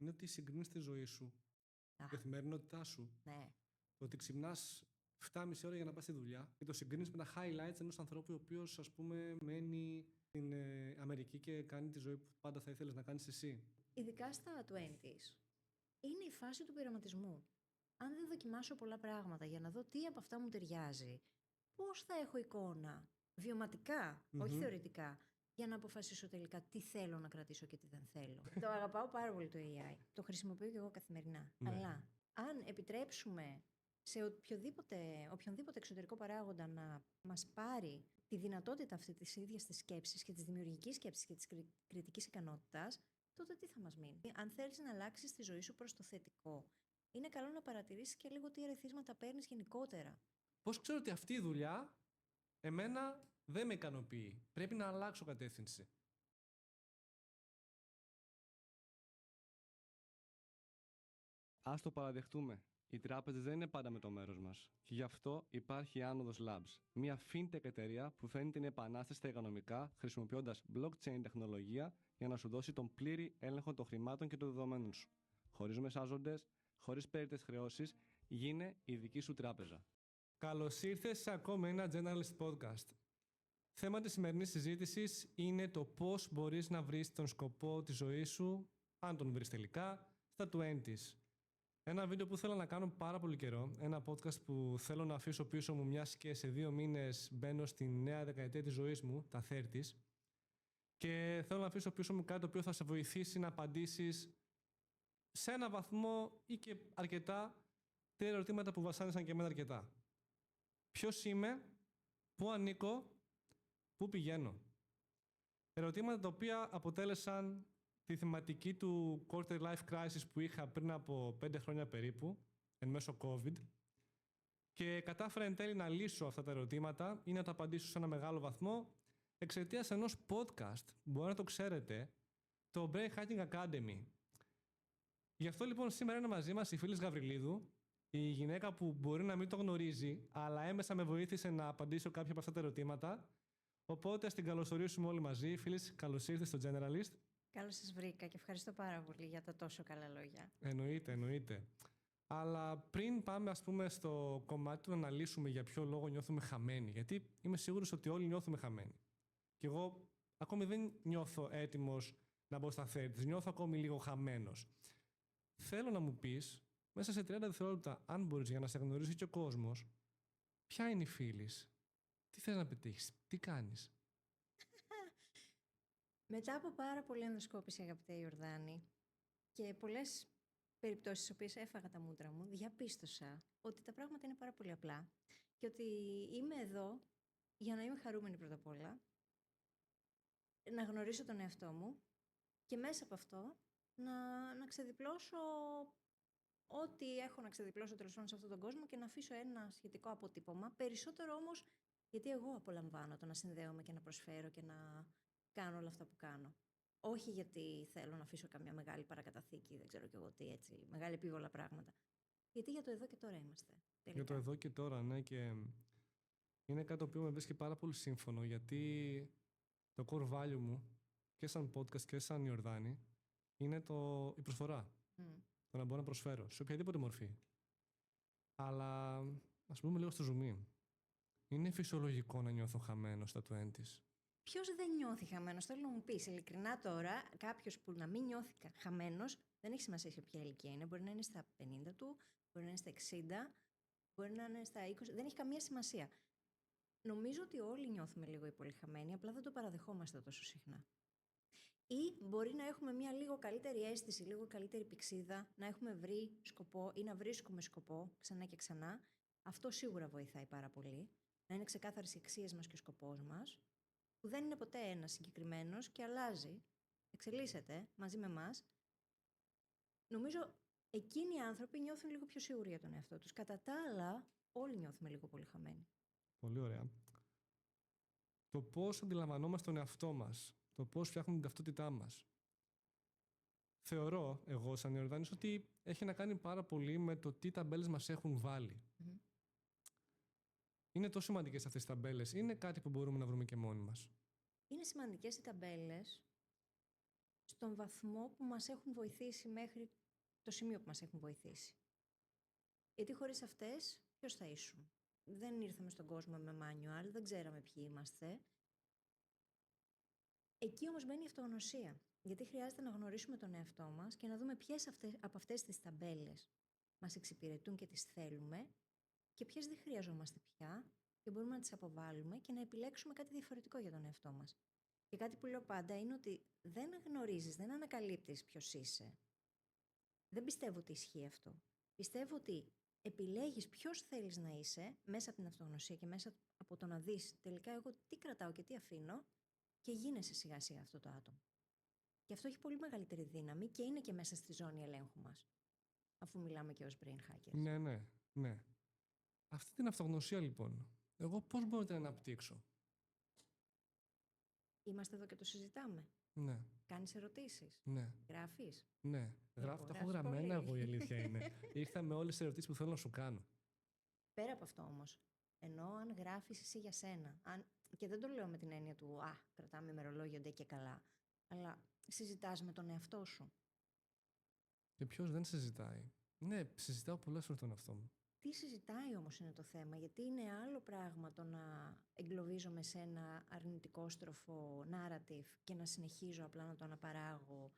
είναι ότι συγκρίνεις τη ζωή σου, την καθημερινότητά σου. Ναι. Το ότι ξυπνάς 7,5 ώρα για να πας στη δουλειά και το συγκρίνεις με τα highlights ενός ανθρώπου ο οποίος, ας πούμε, μένει στην Αμερική και κάνει τη ζωή που πάντα θα ήθελες να κάνεις εσύ. Ειδικά στα 20s. Είναι η φάση του πειραματισμού. Αν δεν δοκιμάσω πολλά πράγματα για να δω τι από αυτά μου ταιριάζει, πώς θα έχω εικόνα, βιωματικά, όχι θεωρητικά, για να αποφασίσω τελικά τι θέλω να κρατήσω και τι δεν θέλω. Το αγαπάω πάρα πολύ το AI. Το χρησιμοποιώ και εγώ καθημερινά. Ναι. Αλλά αν επιτρέψουμε σε οποιονδήποτε εξωτερικό παράγοντα να μας πάρει τη δυνατότητα αυτή της ίδιας της σκέψης και της δημιουργικής σκέψης και της κριτικής ικανότητας, τότε τι θα μας μείνει? Αν θέλεις να αλλάξεις τη ζωή σου προς το θετικό, είναι καλό να παρατηρήσεις και λίγο τι ερεθίσματα παίρνεις γενικότερα. Πώς ξέρω ότι αυτή η δουλειά εμένα δεν με ικανοποιεί? Πρέπει να αλλάξω κατεύθυνση. Ας το παραδεχτούμε. Οι τράπεζες δεν είναι πάντα με το μέρος μας. Και γι' αυτό υπάρχει η Άνοδος Labs, μια fintech εταιρεία που φέρνει την επανάσταση στα οικονομικά χρησιμοποιώντας blockchain τεχνολογία για να σου δώσει τον πλήρη έλεγχο των χρημάτων και των δεδομένων σου. Χωρίς μεσάζοντες, χωρίς περίττες χρεώσεις, γίνε η δική σου τράπεζα. Καλώς ήρθες σε ακόμα ένα Generalist Podcast. Θέμα της σημερινής συζήτησης είναι το πώς μπορείς να βρεις τον σκοπό της ζωής σου, αν τον βρεις τελικά, στα 20s. Ένα βίντεο που θέλω να κάνω πάρα πολύ καιρό, ένα podcast που θέλω να αφήσω πίσω μου μιας και σε 2 μήνες μπαίνω στη νέα δεκαετία της ζωής μου, τα 30s, και θέλω να αφήσω πίσω μου κάτι το οποίο θα σε βοηθήσει να απαντήσεις σε ένα βαθμό ή και αρκετά τα ερωτήματα που βασάνισαν και εμένα αρκετά. Ποιος είμαι, πού ανήκω, πού πηγαίνω? Ερωτήματα τα οποία αποτέλεσαν τη θεματική του quarter life crisis που είχα πριν από 5 χρόνια περίπου, εν μέσω COVID, και κατάφερα εν τέλει να λύσω αυτά τα ερωτήματα ή να τα απαντήσω σε ένα μεγάλο βαθμό εξαιτίας ενός podcast, μπορεί να το ξέρετε, το Brain Hacking Academy. Γι' αυτό λοιπόν σήμερα είναι μαζί μας η Φίλης Γαβριλίδου, η γυναίκα που μπορεί να μην το γνωρίζει, αλλά έμεσα με βοήθησε να απαντήσω κάποια από αυτά τα ερωτήματα. Οπότε ας την καλωσορίσουμε όλοι μαζί. Φίλης, καλώς ήρθες στο Generalist. Καλώς σας βρήκα και ευχαριστώ πάρα πολύ για τα τόσο καλά λόγια. Εννοείται. Αλλά πριν πάμε, ας πούμε, στο κομμάτι του να αναλύσουμε για ποιο λόγο νιώθουμε χαμένοι, γιατί είμαι σίγουρος ότι όλοι νιώθουμε χαμένοι. Και εγώ ακόμη δεν νιώθω έτοιμος να μπω στα 30's, νιώθω ακόμη λίγο χαμένος. Θέλω να μου πεις, μέσα σε 30 δευτερόλεπτα, αν μπορείς, για να σε γνωρίσει και ο κόσμος, ποια είναι η Φίλης, τι θες να πετύχεις, τι κάνεις? Μετά από πάρα πολλή ενδοσκόπηση, αγαπητέ Ιορδάνη, και πολλές περιπτώσεις στις οποίες έφαγα τα μούτρα μου, διαπίστωσα ότι τα πράγματα είναι πάρα πολύ απλά και ότι είμαι εδώ για να είμαι χαρούμενη πρώτα απ' όλα, να γνωρίσω τον εαυτό μου και μέσα από αυτό να ξεδιπλώσω ό,τι έχω να ξεδιπλώσω τέλος πάντων σε αυτόν τον κόσμο και να αφήσω ένα σχετικό αποτύπωμα. Περισσότερο όμως γιατί εγώ απολαμβάνω το να συνδέομαι και να προσφέρω και να κάνω όλα αυτά που κάνω. Όχι γιατί θέλω να αφήσω καμιά μεγάλη παρακαταθήκη, δεν ξέρω κι εγώ τι, έτσι, μεγάλη επίβολα πράγματα. Γιατί για το εδώ και τώρα είμαστε. Τελικά. Για το εδώ και τώρα, ναι, και είναι κάτι το οποίο με βρίσκει πάρα πολύ σύμφωνο, γιατί το core value μου και σαν podcast και σαν Ιορδάνη είναι η προσφορά. Το να μπορώ να προσφέρω σε οποιαδήποτε μορφή. Αλλά ας πούμε λίγο στο ζουμί. Είναι φυσιολογικό να νιώθω χαμένο στα 20's. Ποιος δεν νιώθει χαμένος? Θέλω να μου πεις ειλικρινά τώρα, κάποιος που να μην νιώθει χαμένος, δεν έχει σημασία σε ποια ηλικία είναι. Μπορεί να είναι στα 50 του, μπορεί να είναι στα 60, μπορεί να είναι στα 20, δεν έχει καμία σημασία. Νομίζω ότι όλοι νιώθουμε λίγο ή πολύ χαμένοι, απλά δεν το παραδεχόμαστε τόσο συχνά. Ή μπορεί να έχουμε μια λίγο καλύτερη αίσθηση, λίγο καλύτερη πηξίδα, να έχουμε βρει σκοπό ή να βρίσκουμε σκοπό ξανά και ξανά. Αυτό σίγουρα βοηθάει πάρα πολύ. Να είναι ξεκάθαρες οι αξίες μας και ο σκοπός μας, που δεν είναι ποτέ ένας συγκεκριμένος και αλλάζει, εξελίσσεται μαζί με εμάς. Νομίζω εκείνοι οι άνθρωποι νιώθουν λίγο πιο σίγουροι για τον εαυτό τους. Κατά τα άλλα, όλοι νιώθουμε λίγο πολύ χαμένοι. Πολύ ωραία. Το πώς αντιλαμβανόμαστε τον εαυτό μας, το πώς φτιάχνουμε την ταυτότητά μας. Θεωρώ, εγώ σαν Ιορδάνης, ότι έχει να κάνει πάρα πολύ με το τι ταμπέλες μας έχουν βάλει. Είναι τόσο σημαντικές αυτές οι ταμπέλες? Είναι κάτι που μπορούμε να βρούμε και μόνοι μας? Είναι σημαντικές οι ταμπέλες στον βαθμό που μας έχουν βοηθήσει μέχρι το σημείο που μας έχουν βοηθήσει. Γιατί χωρίς αυτές, ποιος θα ήσουν? Δεν ήρθαμε στον κόσμο με manual, δεν ξέραμε ποιοι είμαστε. Εκεί όμως μπαίνει η αυτογνωσία. Γιατί χρειάζεται να γνωρίσουμε τον εαυτό μας και να δούμε ποιες από αυτές τις ταμπέλες μας εξυπηρετούν και τις θέλουμε και ποιες δεν χρειαζόμαστε πια και μπορούμε να τις αποβάλουμε και να επιλέξουμε κάτι διαφορετικό για τον εαυτό μας. Και κάτι που λέω πάντα είναι ότι δεν γνωρίζεις, δεν ανακαλύπτεις ποιος είσαι. Δεν πιστεύω ότι ισχύει αυτό. Πιστεύω ότι επιλέγεις ποιος θέλεις να είσαι μέσα από την αυτογνωσία και μέσα από το να δεις τελικά εγώ τι κρατάω και τι αφήνω και γίνεσαι σιγά σιγά αυτό το άτομο. Και αυτό έχει πολύ μεγαλύτερη δύναμη και είναι και μέσα στη ζώνη ελέγχου μας. Αφού μιλάμε και ως brain hackers. Ναι. Αυτή την αυτογνωσία λοιπόν, εγώ πώς μπορώ να την αναπτύξω? Είμαστε εδώ και το συζητάμε. Ναι. Κάνεις ερωτήσεις. Ναι. Γράφεις. Ναι. Γράφω, τα έχω γράφεις γραμμένα πολύ. εγώ, η αλήθεια είναι. Ήρθα με όλες τις ερωτήσεις που θέλω να σου κάνω. Πέρα από αυτό όμως, ενώ αν γράφεις εσύ για σένα, και δεν το λέω με την έννοια του κρατάμε ημερολόγιο ντε και καλά, αλλά συζητάς με τον εαυτό σου. Και ποιος δεν συζητάει? Ναι, συζητάω πολλές φορές τον εαυτό μου. Τι συζητάει όμως είναι το θέμα, γιατί είναι άλλο πράγμα το να εγκλωβίζομαι σε ένα αρνητικόστροφο narrative και να συνεχίζω απλά να το αναπαράγω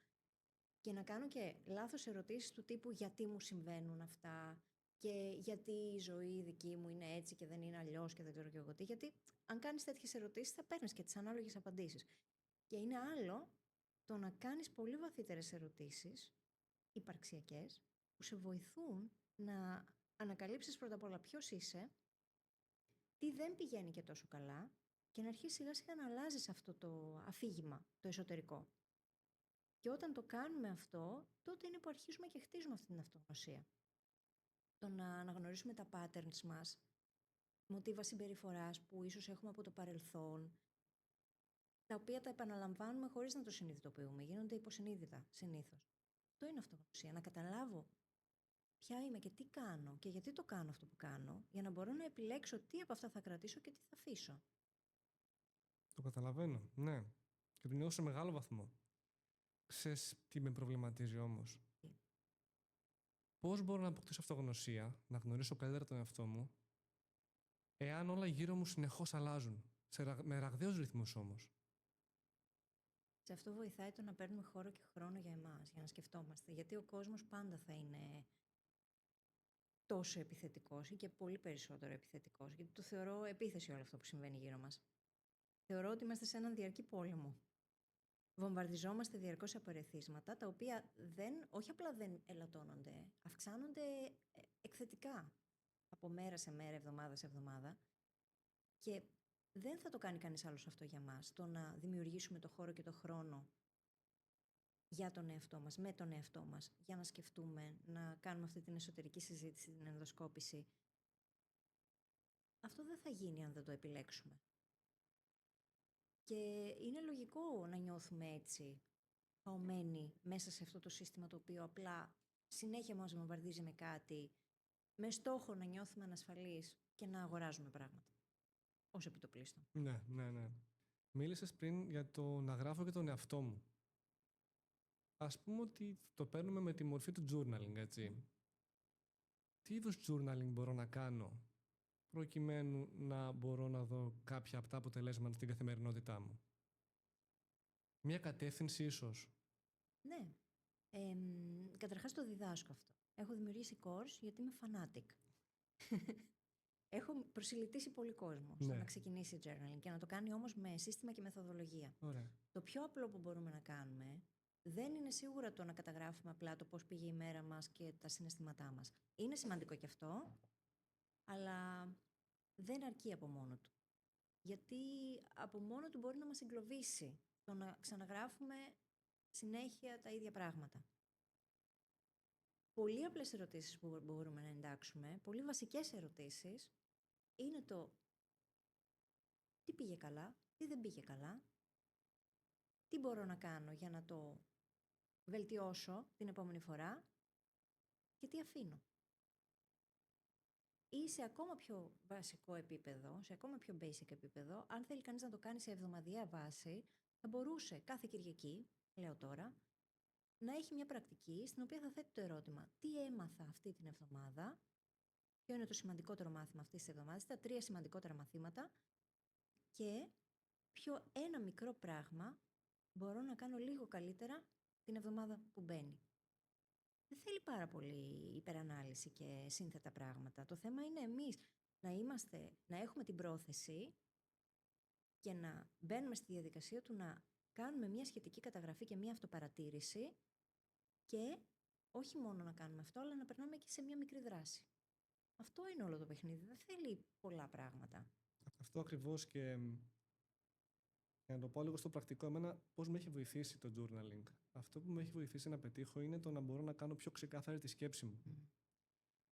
και να κάνω και λάθος ερωτήσεις του τύπου γιατί μου συμβαίνουν αυτά και γιατί η ζωή δική μου είναι έτσι και δεν είναι αλλιώς και δεν ξέρω και εγώ τι. Γιατί αν κάνεις τέτοιες ερωτήσεις θα παίρνεις και τις ανάλογες απαντήσεις. Και είναι άλλο το να κάνεις πολύ βαθύτερες ερωτήσεις, υπαρξιακές, που σε βοηθούν να ανακαλύψεις πρώτα απ' όλα ποιος είσαι, τι δεν πηγαίνει και τόσο καλά και να αρχίσεις σιγά σιγά να αλλάζεις αυτό το αφήγημα, το εσωτερικό. Και όταν το κάνουμε αυτό, τότε είναι που αρχίζουμε και χτίζουμε αυτή την αυτογνωσία. Το να αναγνωρίσουμε τα patterns μας, μοτίβα συμπεριφοράς που ίσως έχουμε από το παρελθόν, τα οποία τα επαναλαμβάνουμε χωρίς να το συνειδητοποιούμε, γίνονται υποσυνείδητα συνήθως. Αυτό είναι αυτογνωσία, να καταλάβω ποια είμαι και τι κάνω και γιατί το κάνω αυτό που κάνω, για να μπορώ να επιλέξω τι από αυτά θα κρατήσω και τι θα αφήσω. Το καταλαβαίνω, ναι. Και το νιώθω σε μεγάλο βαθμό. Ξέρεις τι με προβληματίζει όμως? Πώς μπορώ να αποκτήσω αυτογνωσία, να γνωρίσω καλύτερα τον εαυτό μου, εάν όλα γύρω μου συνεχώς αλλάζουν, με ραγδαίους ρυθμούς όμως? Σε αυτό βοηθάει το να παίρνουμε χώρο και χρόνο για εμάς, για να σκεφτόμαστε. Γιατί ο κόσμος πάντα θα είναι τόσο επιθετικός ή και πολύ περισσότερο επιθετικός. Γιατί το θεωρώ επίθεση όλο αυτό που συμβαίνει γύρω μας. Θεωρώ ότι είμαστε σε έναν διαρκή πόλεμο. Βομβαρδιζόμαστε διαρκώς από ερεθίσματα, τα οποία όχι απλά δεν ελαττώνονται, αυξάνονται εκθετικά από μέρα σε μέρα, εβδομάδα σε εβδομάδα. Και δεν θα το κάνει κανείς άλλος αυτό για μας, το να δημιουργήσουμε το χώρο και το χρόνο για τον εαυτό μας, με τον εαυτό μας, για να σκεφτούμε, να κάνουμε αυτή την εσωτερική συζήτηση, την ενδοσκόπηση. Αυτό δεν θα γίνει αν δεν το επιλέξουμε. Και είναι λογικό να νιώθουμε έτσι, παωμένοι μέσα σε αυτό το σύστημα το οποίο απλά συνέχεια μας βομβαρδίζει με κάτι, με στόχο να νιώθουμε ανασφαλείς και να αγοράζουμε πράγματα. Ως επιτοπλίστων. Ναι. Μίλησες πριν για το να γράφω και τον εαυτό μου. Ας πούμε ότι το παίρνουμε με τη μορφή του journaling, έτσι. Τι είδους journaling μπορώ να κάνω προκειμένου να μπορώ να δω κάποια από τα αποτελέσματα στην καθημερινότητά μου? Μια κατεύθυνση ίσως. Ναι. Καταρχάς το διδάσκω αυτό. Έχω δημιουργήσει course γιατί είμαι fanatic. Έχω προσιλητήσει πολύ κόσμο στο να ξεκινήσει journaling και να το κάνει όμως με σύστημα και μεθοδολογία. Ωραία. Το πιο απλό που μπορούμε να κάνουμε δεν είναι σίγουρα το να καταγράφουμε απλά το πώς πήγε η μέρα μας και τα συναισθήματά μας. Είναι σημαντικό και αυτό, αλλά δεν αρκεί από μόνο του. Γιατί από μόνο του μπορεί να μας εγκλωβίσει το να ξαναγράφουμε συνέχεια τα ίδια πράγματα. Πολύ απλές ερωτήσεις που μπορούμε να εντάξουμε, πολύ βασικές ερωτήσεις, είναι το τι πήγε καλά, τι δεν πήγε καλά, τι μπορώ να κάνω για να το βελτιώσω την επόμενη φορά και τι αφήνω. Ή σε ακόμα πιο βασικό επίπεδο, σε ακόμα πιο basic επίπεδο, αν θέλει κανείς να το κάνει σε εβδομαδιαία βάση, θα μπορούσε κάθε Κυριακή, λέω τώρα, να έχει μια πρακτική στην οποία θα θέτει το ερώτημα: τι έμαθα αυτή την εβδομάδα, ποιο είναι το σημαντικότερο μάθημα αυτής της εβδομάδας, τα 3 σημαντικότερα μαθήματα, και ποιο ένα μικρό πράγμα μπορώ να κάνω λίγο καλύτερα την εβδομάδα που μπαίνει. Δεν θέλει πάρα πολύ υπερανάλυση και σύνθετα πράγματα. Το θέμα είναι εμείς να έχουμε την πρόθεση και να μπαίνουμε στη διαδικασία του να κάνουμε μια σχετική καταγραφή και μια αυτοπαρατήρηση, και όχι μόνο να κάνουμε αυτό, αλλά να περνάμε και σε μια μικρή δράση. Αυτό είναι όλο το παιχνίδι. Δεν θέλει πολλά πράγματα. Αυτό ακριβώς, και για να το πω λίγο στο πρακτικό, εμένα πώς με έχει βοηθήσει το journaling. Αυτό που με έχει βοηθήσει να πετύχω είναι το να μπορώ να κάνω πιο ξεκάθαρη τη σκέψη μου.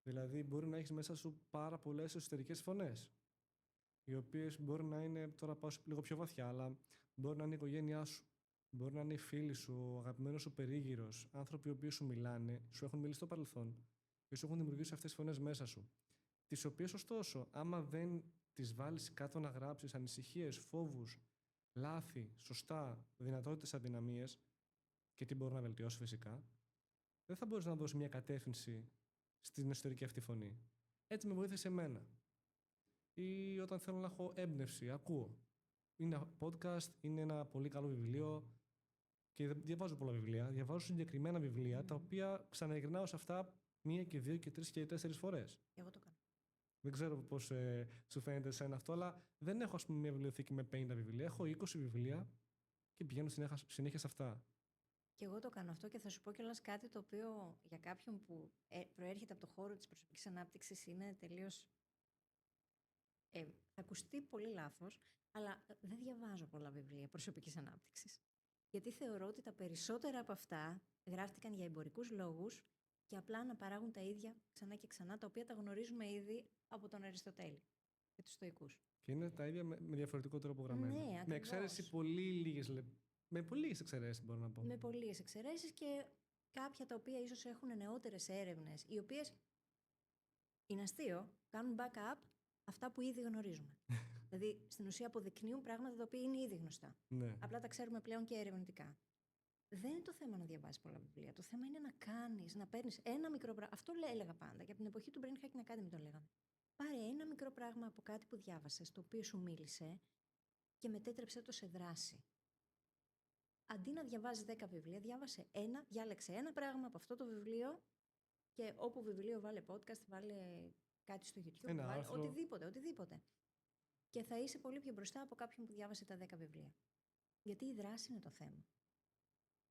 Δηλαδή, μπορεί να έχεις μέσα σου πάρα πολλές εσωτερικές φωνές, οι οποίες μπορεί να είναι, τώρα πάω λίγο πιο βαθιά, αλλά μπορεί να είναι η οικογένειά σου, μπορεί να είναι οι φίλοι σου, ο αγαπημένος σου περίγυρος, άνθρωποι οι οποίοι σου μιλάνε, σου έχουν μιλήσει στο παρελθόν και σου έχουν δημιουργήσει αυτές τις φωνές μέσα σου. Τις οποίες, ωστόσο, άμα δεν τις βάλεις κάτω να γράψεις ανησυχίες, φόβους, λάθη, σωστά, δυνατότητες, αδυναμίες και τι μπορεί να βελτιώσει φυσικά, δεν θα μπορείς να δώσεις μια κατεύθυνση στην εσωτερική αυτή φωνή. Έτσι με βοήθησε εμένα. Ή όταν θέλω να έχω έμπνευση, ακούω. Είναι ένα podcast, είναι ένα πολύ καλό βιβλίο, και διαβάζω πολλά βιβλία. Διαβάζω συγκεκριμένα βιβλία, τα οποία ξαναγυρνάω σε αυτά 1 και 2 και 3 και 4 φορές. Εγώ το κάνω. Δεν ξέρω πώς σου φαίνεται εσένα αυτό, αλλά δεν έχω, ας πούμε, μια βιβλιοθήκη με 50 βιβλία. Έχω 20 βιβλία και πηγαίνω συνέχεια σε αυτά. Και εγώ το κάνω αυτό, και θα σου πω κιόλας κάτι το οποίο για κάποιον που προέρχεται από το χώρο της προσωπικής ανάπτυξης είναι τελείως. Θα ακουστεί πολύ λάθος, αλλά δεν διαβάζω πολλά βιβλία προσωπικής ανάπτυξης. Γιατί θεωρώ ότι τα περισσότερα από αυτά γράφτηκαν για εμπορικούς λόγους και απλά να παράγουν τα ίδια ξανά και ξανά, τα οποία τα γνωρίζουμε ήδη από τον Αριστοτέλη και τους Στοικούς. Και είναι τα ίδια με διαφορετικό τρόπο γραμμένα. Ναι, ακριβώς. Με εξαίρεση πολύ λίγες με πολύ λίγες εξαιρέσεις, μπορώ να πω. Με πολύ λίγες εξαιρέσεις, και κάποια τα οποία ίσως έχουν νεότερες έρευνες, οι οποίες, είναι αστείο, κάνουν back-up αυτά που ήδη γνωρίζουμε. Δηλαδή, στην ουσία αποδεικνύουν πράγματα τα οποία είναι ήδη γνωστά. Ναι. Απλά τα ξέρουμε πλέον και ερευνητικά. Δεν είναι το θέμα να διαβάζεις πολλά βιβλία. Το θέμα είναι να κάνεις, να παίρνεις ένα μικρό πράγμα. Αυτό έλεγα πάντα, και από την εποχή του Brain Hacking Academy το λέγαμε. Πάρε ένα μικρό πράγμα από κάτι που διάβασες, το οποίο σου μίλησε, και μετέτρεψε το σε δράση. Αντί να διαβάζεις 10 βιβλία, διάλεξε ένα πράγμα από αυτό το βιβλίο, και όπου βιβλίο βάλε podcast, βάλε κάτι στο YouTube, Ένα άρθρο. οτιδήποτε. Και θα είσαι πολύ πιο μπροστά από κάποιον που διάβασε τα 10 βιβλία. Γιατί η δράση είναι το θέμα.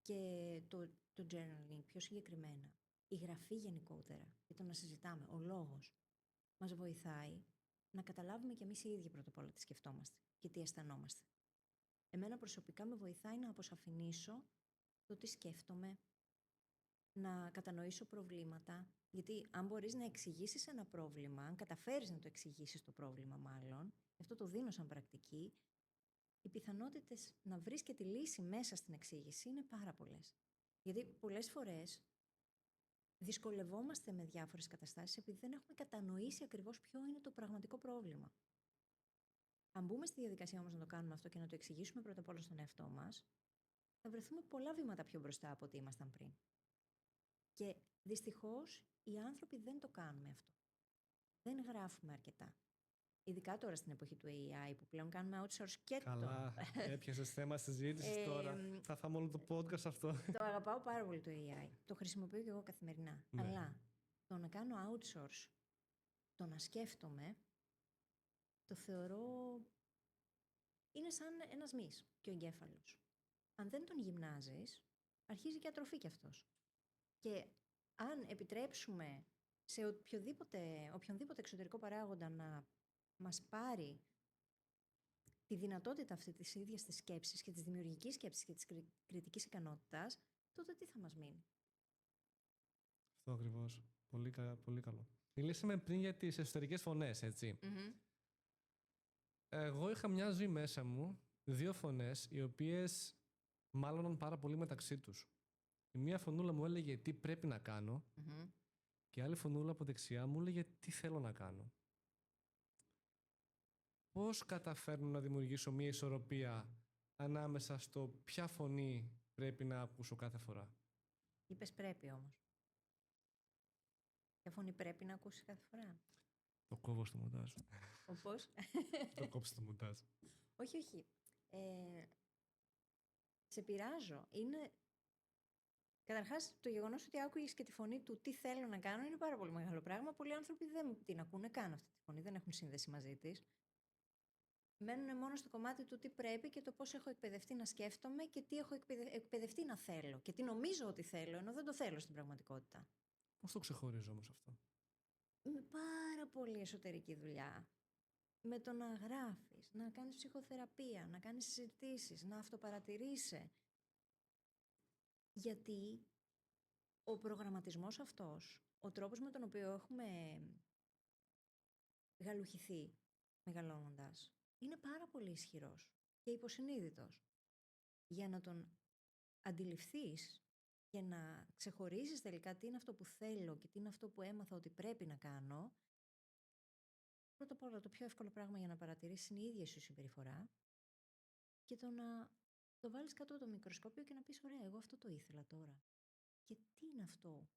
Και το journaling πιο συγκεκριμένα, η γραφή γενικότερα, και το να συζητάμε, ο λόγος, μας βοηθάει να καταλάβουμε κι εμείς οι ίδιοι πρώτα απ' όλα τι σκεφτόμαστε και τι αισθανόμαστε. Εμένα προσωπικά με βοηθάει να αποσαφηνίσω το τι σκέφτομαι, να κατανοήσω προβλήματα, γιατί αν μπορείς να εξηγήσεις ένα πρόβλημα, αν καταφέρεις να το εξηγήσεις το πρόβλημα μάλλον, αυτό το δίνω σαν πρακτική, οι πιθανότητες να βρεις και τη λύση μέσα στην εξήγηση είναι πάρα πολλές. Γιατί πολλές φορές δυσκολευόμαστε με διάφορες καταστάσεις επειδή δεν έχουμε κατανοήσει ακριβώς ποιο είναι το πραγματικό πρόβλημα. Αν μπούμε στη διαδικασία όμως να το κάνουμε αυτό και να το εξηγήσουμε πρώτα απ' όλα στον εαυτό μας, θα βρεθούμε πολλά βήματα πιο μπροστά από ό,τι ήμασταν πριν. Και δυστυχώς οι άνθρωποι δεν το κάνουμε αυτό. Δεν γράφουμε αρκετά. Ειδικά τώρα στην εποχή του AI, που πλέον κάνουμε outsource και Καλά, έπιασες θέμα συζήτησης τώρα. Θα φάμε όλο το podcast αυτό. Το αγαπάω πάρα πολύ το AI. Το χρησιμοποιώ και εγώ καθημερινά. Ναι. Αλλά το να κάνω outsource, το να σκέφτομαι, το θεωρώ. Είναι σαν ένας μυς και ο εγκέφαλος. Αν δεν τον γυμνάζεις, αρχίζει και ατροφή κι αυτός. Και αν επιτρέψουμε σε οποιονδήποτε εξωτερικό παράγοντα να μας πάρει τη δυνατότητα αυτή της ίδιας της σκέψης και της δημιουργικής σκέψης και της κριτικής ικανότητας, τότε τι θα μας μείνει? Αυτό ακριβώς. Πολύ, πολύ καλό. Μιλήσαμε πριν για τις εσωτερικές φωνές, έτσι. Mm-hmm. Εγώ είχα μια ζωή μέσα μου, 2 φωνές, οι οποίες μάλλωναν πάρα πολύ μεταξύ τους. Η μία φωνούλα μου έλεγε τι πρέπει να κάνω, Mm-hmm. και η άλλη φωνούλα από δεξιά μου έλεγε τι θέλω να κάνω. Πώς καταφέρνω να δημιουργήσω μια ισορροπία ανάμεσα στο ποια φωνή πρέπει να ακούσω κάθε φορά? Είπες πρέπει όμως. Ποια φωνή πρέπει να ακούσεις κάθε φορά? Το κόβω στο μοντάζ. Όπως? Το κόψω στο μοντάζ. Όχι, όχι. Σε πειράζω. Είναι... Καταρχάς, το γεγονός ότι άκουγες και τη φωνή του τι θέλω να κάνω είναι πάρα πολύ μεγάλο πράγμα. Πολλοί άνθρωποι δεν την ακούνε καν αυτή τη φωνή, δεν έχουν σύνδεση μαζί της. Μένουν μόνο στο κομμάτι του τι πρέπει και το πώς έχω εκπαιδευτεί να σκέφτομαι και τι έχω εκπαιδευτεί να θέλω και τι νομίζω ότι θέλω, ενώ δεν το θέλω στην πραγματικότητα. Πώς το ξεχωρίζω όμως αυτό? Με πάρα πολύ εσωτερική δουλειά. Με το να γράφεις, να κάνεις ψυχοθεραπεία, να κάνεις συζητήσεις, να αυτοπαρατηρείσαι. Γιατί ο προγραμματισμός αυτός, ο τρόπος με τον οποίο έχουμε γαλουχηθεί μεγαλώνοντας, είναι πάρα πολύ ισχυρός και υποσυνείδητος. Για να τον αντιληφθείς και να ξεχωρίζεις τελικά τι είναι αυτό που θέλω και τι είναι αυτό που έμαθα ότι πρέπει να κάνω, πρώτα απ' όλα το πιο εύκολο πράγμα για να παρατηρήσεις είναι η ίδια σου συμπεριφορά και το να το βάλεις κάτω από το μικροσκόπιο και να πεις ωραία, εγώ αυτό το ήθελα τώρα. Και τι είναι αυτό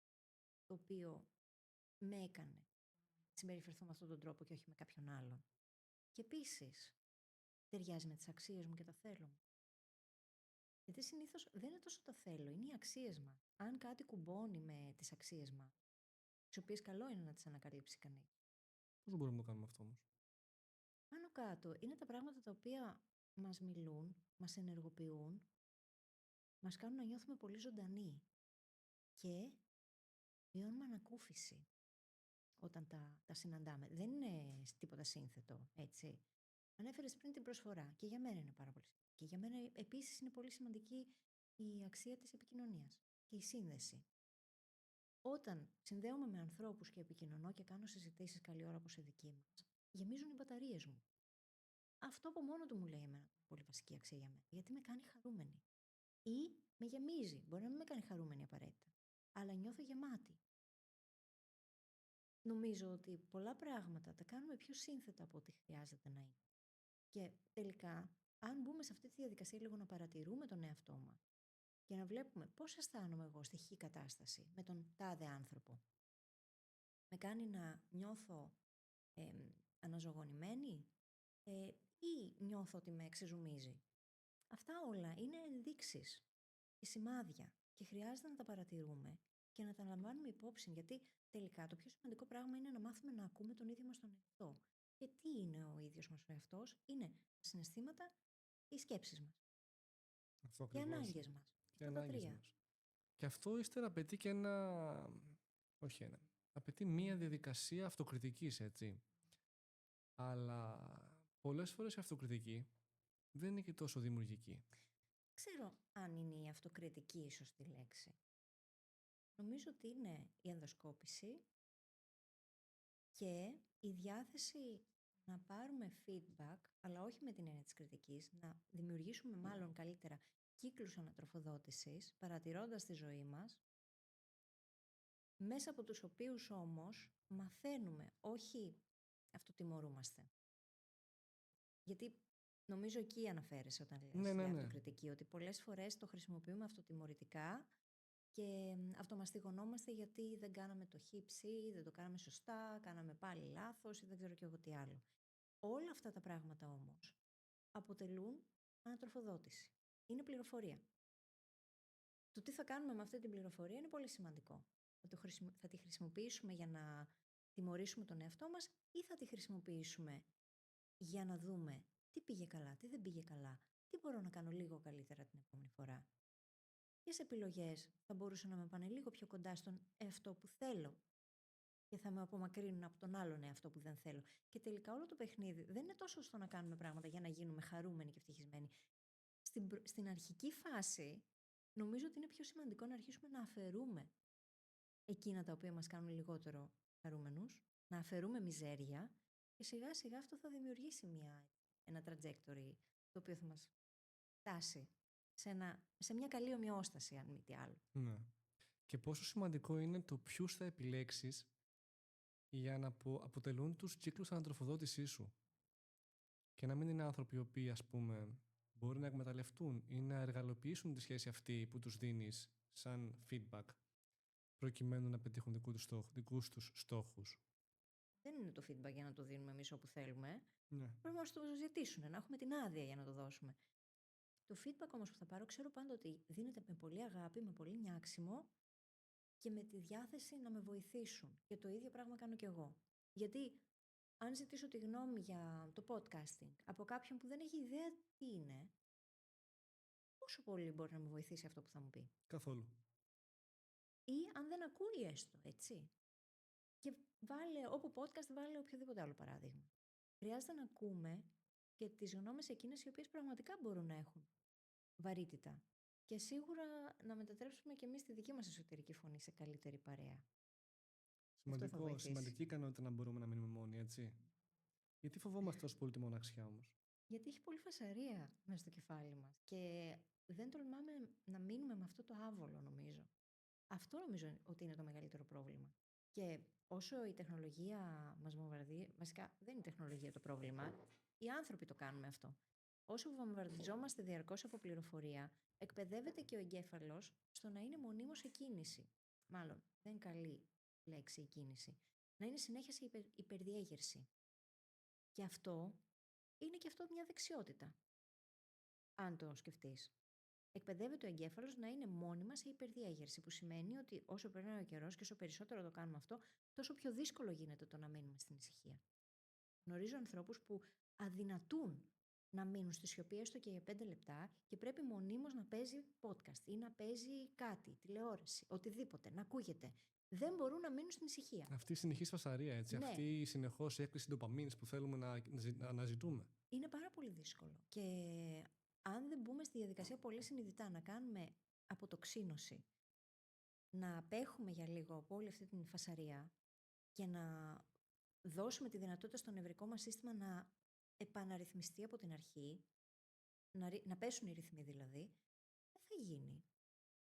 το οποίο με έκανε να συμπεριφερθώ με αυτόν τον τρόπο και όχι με κάποιον άλλον. Και επίσης, ταιριάζει με τις αξίες μου και τα θέλω μου. Γιατί συνήθως δεν είναι τόσο τα θέλω, είναι οι αξίες μας. Αν κάτι κουμπώνει με τις αξίες μας, τις οποίες καλό είναι να τις ανακαλύψει κανείς. Πώς μπορούμε να το κάνουμε αυτό όμως? Πάνω κάτω είναι τα πράγματα τα οποία μας μιλούν, μας ενεργοποιούν, μας κάνουν να νιώθουμε πολύ ζωντανοί και βιώνουμε ανακούφιση όταν τα συναντάμε. Δεν είναι τίποτα σύνθετο, έτσι. Ανέφερες πριν την προσφορά και για μένα είναι πάρα πολύ σημαντική. Και για μένα επίσης είναι πολύ σημαντική η αξία της επικοινωνίας και η σύνδεση. Όταν συνδέομαι με ανθρώπους και επικοινωνώ και κάνω συζητήσεις καλή ώρα όπως η δική μας, γεμίζουν οι μπαταρίες μου. Αυτό από μόνο του μου λέει εμένα πολύ βασική αξία για μένα, γιατί με κάνει χαρούμενη. Ή με γεμίζει, μπορεί να μην με κάνει χαρούμενη απαραίτητα, αλλά νιώθω γεμάτη. Νομίζω ότι πολλά πράγματα τα κάνουμε πιο σύνθετα από ό,τι χρειάζεται να είναι. Και τελικά, αν μπούμε σε αυτή τη διαδικασία λίγο να παρατηρούμε τον εαυτό μας και να βλέπουμε πώς αισθάνομαι εγώ στη χή κατάσταση με τον τάδε άνθρωπο, με κάνει να νιώθω αναζωογονημένη ή νιώθω ότι με εξεζουμίζει. Αυτά όλα είναι ενδείξεις και σημάδια και χρειάζεται να τα παρατηρούμε και να τα λαμβάνουμε υπόψη, γιατί τελικά το πιο σημαντικό πράγμα είναι να μάθουμε να ακούμε τον ίδιο μας τον εαυτό. Και τι είναι ο ίδιος μας ο εαυτός? Είναι τα συναισθήματα και οι σκέψεις μας. Αυτό Και οι ακριβώς. ανάγκες μας. Και ανάγκες μας. Και αυτό ύστερα απαιτεί και απαιτεί μία διαδικασία αυτοκριτικής, έτσι. Αλλά πολλές φορές η αυτοκριτική δεν είναι και τόσο δημιουργική. Ξέρω αν είναι η αυτοκριτική η σωστή λέξη. Νομίζω ότι είναι η ενδοσκόπηση και η διάθεση να πάρουμε feedback, αλλά όχι με την έννοια της κριτικής, να δημιουργήσουμε μάλλον καλύτερα κύκλους ανατροφοδότησης, παρατηρώντας τη ζωή μας, μέσα από τους οποίους όμως μαθαίνουμε, όχι αυτοτιμωρούμαστε. Γιατί νομίζω εκεί αναφέρεσαι όταν λες για αυτοκριτική, ότι πολλές φορές το χρησιμοποιούμε αυτοτιμωρητικά και αυτομαστιγωνόμαστε γιατί δεν κάναμε το χύψη, δεν το κάναμε σωστά, κάναμε πάλι λάθος ή δεν ξέρω και εγώ τι άλλο. Όλα αυτά τα πράγματα όμως αποτελούν ανατροφοδότηση. Είναι πληροφορία. Το τι θα κάνουμε με αυτή την πληροφορία είναι πολύ σημαντικό. Θα τη χρησιμοποιήσουμε για να τιμωρήσουμε τον εαυτό μας ή θα τη χρησιμοποιήσουμε για να δούμε τι πήγε καλά, τι δεν πήγε καλά, τι μπορώ να κάνω λίγο καλύτερα την επόμενη φορά. Ποιες επιλογές θα μπορούσαν να με πάνε λίγο πιο κοντά στον εαυτό που θέλω και θα με απομακρύνουν από τον άλλον εαυτό που δεν θέλω. Και τελικά όλο το παιχνίδι δεν είναι τόσο στο να κάνουμε πράγματα για να γίνουμε χαρούμενοι και ευτυχισμένοι. Στην αρχική φάση νομίζω ότι είναι πιο σημαντικό να αρχίσουμε να αφαιρούμε εκείνα τα οποία μας κάνουν λιγότερο χαρούμενους, να αφαιρούμε μιζέρια και σιγά σιγά αυτό θα δημιουργήσει ένα trajectory το οποίο θα μας φτάσει σε μια καλή ομοιόσταση, αν μη τι άλλο. Ναι. Και πόσο σημαντικό είναι το ποιους θα επιλέξεις για να αποτελούν τους κύκλους ανατροφοδότησής σου. Και να μην είναι άνθρωποι οι οποίοι, ας πούμε, μπορεί να εκμεταλλευτούν ή να εργαλοποιήσουν τη σχέση αυτή που τους δίνεις σαν feedback προκειμένου να πετύχουν δικούς τους στόχους. Δεν είναι το feedback για να το δίνουμε εμείς όπου θέλουμε. Ναι. Πρέπει να μας το ζητήσουν, να έχουμε την άδεια για να το δώσουμε. Το feedback όμως που θα πάρω, ξέρω πάντα ότι δίνεται με πολύ αγάπη, με πολύ νιάξιμο και με τη διάθεση να με βοηθήσουν. Και το ίδιο πράγμα κάνω κι εγώ. Γιατί αν ζητήσω τη γνώμη για το podcasting από κάποιον που δεν έχει ιδέα τι είναι, πόσο πολύ μπορεί να με βοηθήσει αυτό που θα μου πει. Καθόλου. Ή αν δεν ακούει έστω, έτσι. Και βάλε, όπου podcast, βάλε οποιοδήποτε άλλο παράδειγμα. Χρειάζεται να ακούμε και τις γνώμες εκείνες οι οποίες πραγματικά μπορούν να έχουν βαρύτητα. Και σίγουρα να μετατρέψουμε και εμείς τη δική μας εσωτερική φωνή σε καλύτερη παρέα. Σημαντική ικανότητα να μπορούμε να μείνουμε μόνοι, έτσι. Γιατί φοβόμαστε τόσο πολύ τη μοναξιά όμως? Γιατί έχει πολύ φασαρία μέσα στο κεφάλι μας. Και δεν τολμάμε να μείνουμε με αυτό το άβολο, νομίζω. Αυτό νομίζω ότι είναι το μεγαλύτερο πρόβλημα. Και όσο η τεχνολογία μας βομβαρδίζει, βασικά δεν είναι η τεχνολογία το πρόβλημα, οι άνθρωποι το κάνουμε αυτό. Όσο βομβαρδιζόμαστε διαρκώς από πληροφορία, εκπαιδεύεται και ο εγκέφαλος στο να είναι μονίμως σε κίνηση. Μάλλον, δεν καλή λέξη η κίνηση. Να είναι συνέχεια σε υπερδιέγερση. Και αυτό είναι και αυτό μια δεξιότητα. Αν το σκεφτείς. Εκπαιδεύεται ο εγκέφαλος να είναι μόνιμα σε υπερδιέγερση, που σημαίνει ότι όσο περνάει ο καιρός και όσο περισσότερο το κάνουμε αυτό, τόσο πιο δύσκολο γίνεται το να μείνουμε στην ησυχία. Γνωρίζω ανθρώπους που αδυνατούν να μείνουν στη σιωπή έστω και για 5 λεπτά και πρέπει μονίμως να παίζει podcast ή να παίζει κάτι, τηλεόραση, οτιδήποτε, να ακούγεται. Δεν μπορούν να μείνουν στην ησυχία. Αυτή η συνεχής φασαρία, έτσι. Ναι. Αυτή η συνεχώς έκρηση ντοπαμίνης που θέλουμε να αναζητούμε. Είναι πάρα πολύ δύσκολο. Και αν δεν μπούμε στη διαδικασία πολύ συνειδητά να κάνουμε αποτοξίνωση, να απέχουμε για λίγο από όλη αυτή την φασαρία και να δώσουμε τη δυνατότητα στο νευρικό μας σύστημα να επαναρρυθμιστεί από την αρχή, να πέσουν οι ρυθμοί δηλαδή, δεν θα γίνει.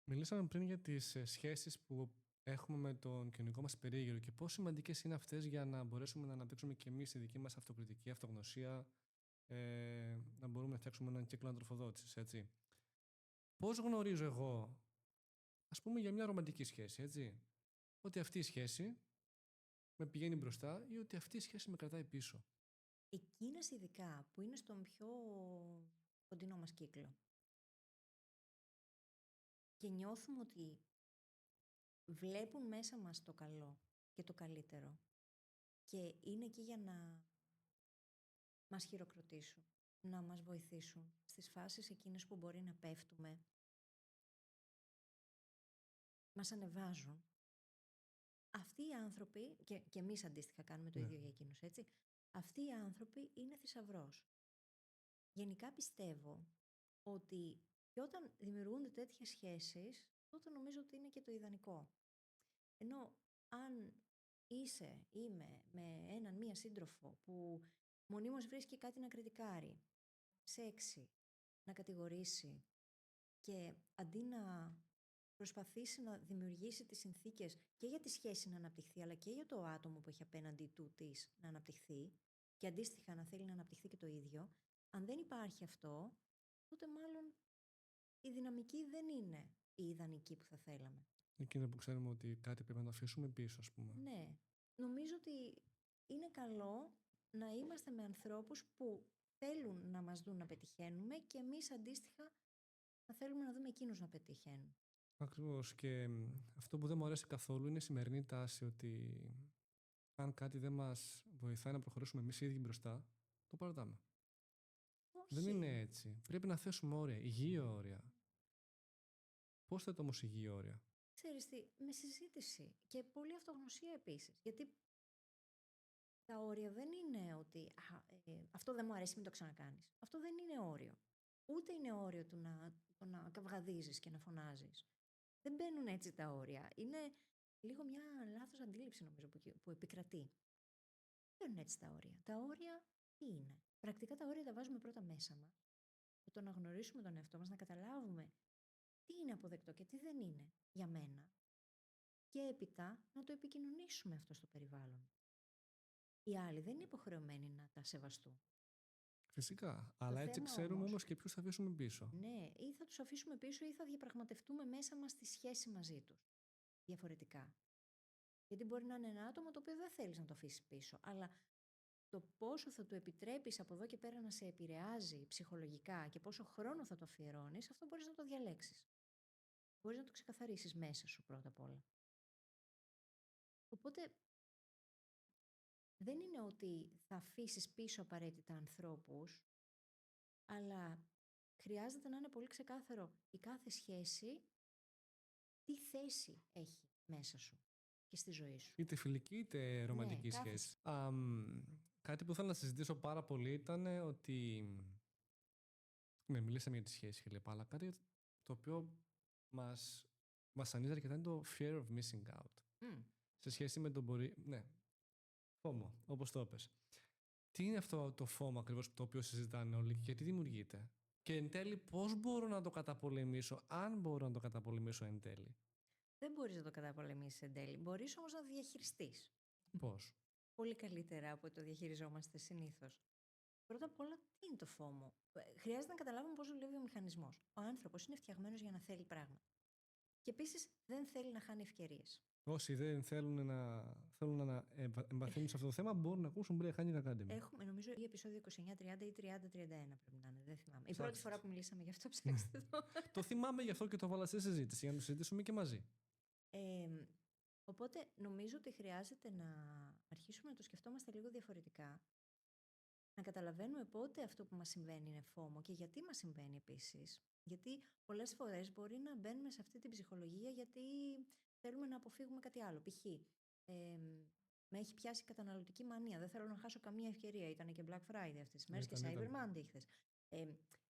Μιλήσαμε πριν για τις σχέσεις που έχουμε με τον κοινωνικό μας περίγυρο και πόσο σημαντικές είναι αυτές για να μπορέσουμε να αναπτύξουμε και εμείς τη δική μας αυτοκριτική, αυτογνωσία, να μπορούμε να φτιάξουμε έναν κύκλο ανατροφοδότησης, έτσι. Πώς γνωρίζω εγώ, ας πούμε για μια ρομαντική σχέση, έτσι, ότι αυτή η σχέση με πηγαίνει μπροστά ή ότι αυτή η σχέση με κρατάει πίσω? Εκείνες ειδικά που είναι στον πιο κοντινό μας κύκλο και νιώθουμε ότι βλέπουν μέσα μας το καλό και το καλύτερο και είναι εκεί για να μας χειροκροτήσουν, να μας βοηθήσουν στις φάσεις εκείνες που μπορεί να πέφτουμε, μας ανεβάζουν. Αυτοί οι άνθρωποι, και εμείς αντίστοιχα κάνουμε το ίδιο για εκείνους, έτσι, αυτοί οι άνθρωποι είναι θησαυρός. Γενικά πιστεύω ότι και όταν δημιουργούνται τέτοιες σχέσεις, τότε νομίζω ότι είναι και το ιδανικό. Ενώ αν είμαι με μία σύντροφο που μονίμως βρίσκει κάτι να κριτικάρει, σεξι, να κατηγορήσει και αντί να προσπαθήσει να δημιουργήσει τις συνθήκες και για τη σχέση να αναπτυχθεί, αλλά και για το άτομο που έχει απέναντι του της να αναπτυχθεί και αντίστοιχα να θέλει να αναπτυχθεί και το ίδιο, αν δεν υπάρχει αυτό, τότε μάλλον η δυναμική δεν είναι η ιδανική που θα θέλαμε. Εκείνο που ξέρουμε ότι κάτι πρέπει να το αφήσουμε πίσω, ας πούμε. Ναι. Νομίζω ότι είναι καλό να είμαστε με ανθρώπους που θέλουν να μας δουν να πετυχαίνουμε και εμείς αντίστοιχα να θέλουμε να δούμε εκείνους να πετυχαίνουν. Ακριβώς. Και αυτό που δεν μου αρέσει καθόλου είναι η σημερινή τάση ότι αν κάτι δεν μας βοηθάει να προχωρήσουμε εμείς οι ίδιοι μπροστά, το παρατάμε. Όχι. Δεν είναι έτσι. Πρέπει να θέσουμε όρια, υγιή όρια. Πώς θέτω όμως υγιή όρια? Ξέρεις τι, με συζήτηση και πολλή αυτογνωσία επίσης. Γιατί τα όρια δεν είναι ότι αυτό δεν μου αρέσει, μην το ξανακάνεις. Αυτό δεν είναι όριο. Ούτε είναι όριο του να καυγαδίζεις και να φωνάζεις. Δεν μπαίνουν έτσι τα όρια. Είναι λίγο μια λάθος αντίληψη νομίζω που επικρατεί. Δεν μπαίνουν έτσι τα όρια. Τα όρια τι είναι? Πρακτικά τα όρια τα βάζουμε πρώτα μέσα μας. Για το να γνωρίσουμε τον εαυτό μας, να καταλάβουμε τι είναι αποδεκτό και τι δεν είναι για μένα. Και έπειτα να το επικοινωνήσουμε αυτό στο περιβάλλον. Οι άλλοι δεν είναι υποχρεωμένοι να τα σεβαστούν. Φυσικά. Αλλά έτσι ξέρουμε όμως και ποιους θα αφήσουμε πίσω. Ναι, ή θα τους αφήσουμε πίσω ή θα διαπραγματευτούμε μέσα μας τη σχέση μαζί τους. διαφορετικά. Γιατί μπορεί να είναι ένα άτομο το οποίο δεν θέλεις να το αφήσεις πίσω, αλλά το πόσο θα του επιτρέπεις από εδώ και πέρα να σε επηρεάζει ψυχολογικά και πόσο χρόνο θα το αφιερώνεις, αυτό μπορείς να το διαλέξεις. Μπορείς να το ξεκαθαρίσεις μέσα σου πρώτα απ' όλα. Οπότε δεν είναι ότι θα αφήσεις πίσω απαραίτητα ανθρώπους, αλλά χρειάζεται να είναι πολύ ξεκάθαρο η κάθε σχέση τι θέση έχει μέσα σου και στη ζωή σου. Είτε φιλική είτε ρομαντική κάθε σχέση. Κάτι που θέλω να συζητήσω πάρα πολύ ήταν ότι. Ναι, μιλήσαμε για τη σχέση και λοιπά, αλλά κάτι το οποίο μας βασανίζει αρκετά είναι το fear of missing out. Σε σχέση με τον Ναι, FOMO, όπως το είπες. Τι είναι αυτό το FOMO ακριβώς το οποίο συζητάνε όλοι και γιατί δημιουργείται? Και εν τέλει πώς μπορώ να το καταπολεμήσω, αν μπορώ να το καταπολεμήσω εν τέλει? Δεν μπορείς να το καταπολεμήσεις εν τέλει. Μπορείς όμως να το διαχειριστείς. Πώς? Πολύ καλύτερα από το διαχειριζόμαστε συνήθως. Πρώτα απ' όλα, τι είναι το FOMO? Χρειάζεται να καταλάβουμε πώς δουλεύει ο μηχανισμός. Ο άνθρωπος είναι φτιαγμένος για να θέλει πράγματα. Και επίσης δεν θέλει να χάνει ευκαιρίες. Όσοι δεν θέλουν να εμβαθύνουν σε αυτό το θέμα, μπορούν να ακούσουν Brain Hacking Academy. Έχουμε, νομίζω, ή επεισόδιο 29-30 ή 30-31 πρέπει να είναι. Δεν θυμάμαι. Ψάξτε. Η πρώτη φορά που μιλήσαμε γι' αυτό, ψάξτε το. Το θυμάμαι γι' αυτό και το βάλα στη συζήτηση, για να το συζητήσουμε και μαζί. Οπότε νομίζω ότι χρειάζεται να αρχίσουμε να το σκεφτόμαστε λίγο διαφορετικά. Να καταλαβαίνουμε πότε αυτό που μας συμβαίνει είναι FOMO και γιατί μας συμβαίνει επίσης. Γιατί πολλές φορές μπορεί να μπαίνουμε σε αυτή την ψυχολογία γιατί θέλουμε να αποφύγουμε κάτι άλλο. Π.χ. Με έχει πιάσει καταναλωτική μανία. Δεν θέλω να χάσω καμία ευκαιρία. Ήταν και Black Friday αυτές τις μέρες και Cyber Monday χθες.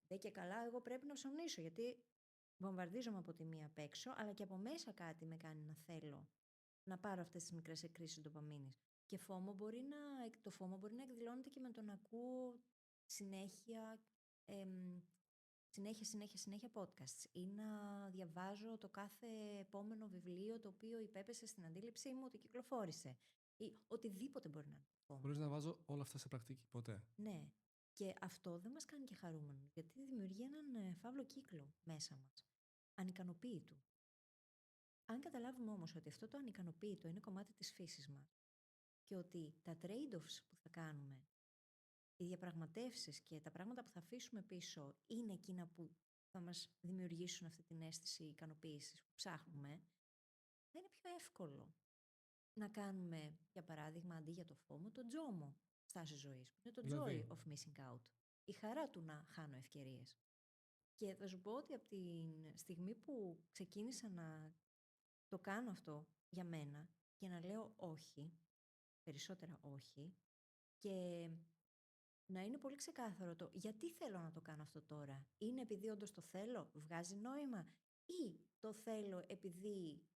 Δεν και καλά, εγώ πρέπει να ψωνίσω γιατί βομβαρδίζομαι από τη μία απ' έξω, αλλά και από μέσα κάτι με κάνει να θέλω να πάρω αυτές τις μικρές εκκρίσεις ντοπαμίνης. Και το FOMO μπορεί να εκδηλώνεται και με το να ακούω συνέχεια podcasts ή να διαβάζω το κάθε επόμενο βιβλίο το οποίο υπέπεσε στην αντίληψή μου ότι κυκλοφόρησε ή οτιδήποτε μπορεί να είναι. Μπορείς να βάζω όλα αυτά σε πρακτική ποτέ? Ναι. Και αυτό δεν μας κάνει και χαρούμενους, γιατί δημιουργεί έναν φαύλο κύκλο μέσα μας, ανικανοποίητου. Αν καταλάβουμε όμως ότι αυτό το ανικανοποίητο είναι κομμάτι της φύσης μας και ότι τα trade-offs που θα κάνουμε, οι διαπραγματεύσεις και τα πράγματα που θα αφήσουμε πίσω είναι εκείνα που θα μας δημιουργήσουν αυτή την αίσθηση ικανοποίησης που ψάχνουμε, θα είναι πιο εύκολο να κάνουμε, για παράδειγμα, αντί για το FOMO, το JOMO στάση ζωής, που είναι το joy of missing out, η χαρά του να χάνω ευκαιρίες. Και θα σου πω ότι από τη στιγμή που ξεκίνησα να το κάνω αυτό για μένα και να λέω όχι, περισσότερα όχι, και να είναι πολύ ξεκάθαρο το γιατί θέλω να το κάνω αυτό τώρα. Είναι επειδή όντως το θέλω, βγάζει νόημα, ή το θέλω επειδή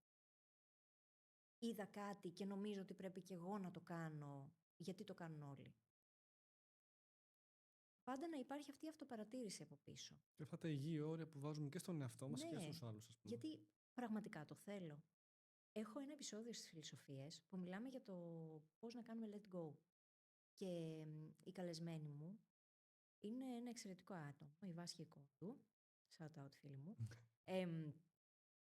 είδα κάτι και νομίζω ότι πρέπει και εγώ να το κάνω, γιατί το κάνουν όλοι. Πάντα να υπάρχει αυτή η αυτοπαρατήρηση από πίσω. Και αυτά τα υγιή όρια που βάζουμε και στον εαυτό μας και στους άλλους, ας πούμε. Γιατί πραγματικά το θέλω. Έχω ένα επεισόδιο στις Φιλοσοφίες που μιλάμε για το πώς να κάνουμε let go. Και η καλεσμένη μου είναι ένα εξαιρετικό άτομο, η Βάσια Κόντου, shout out φίλη μου,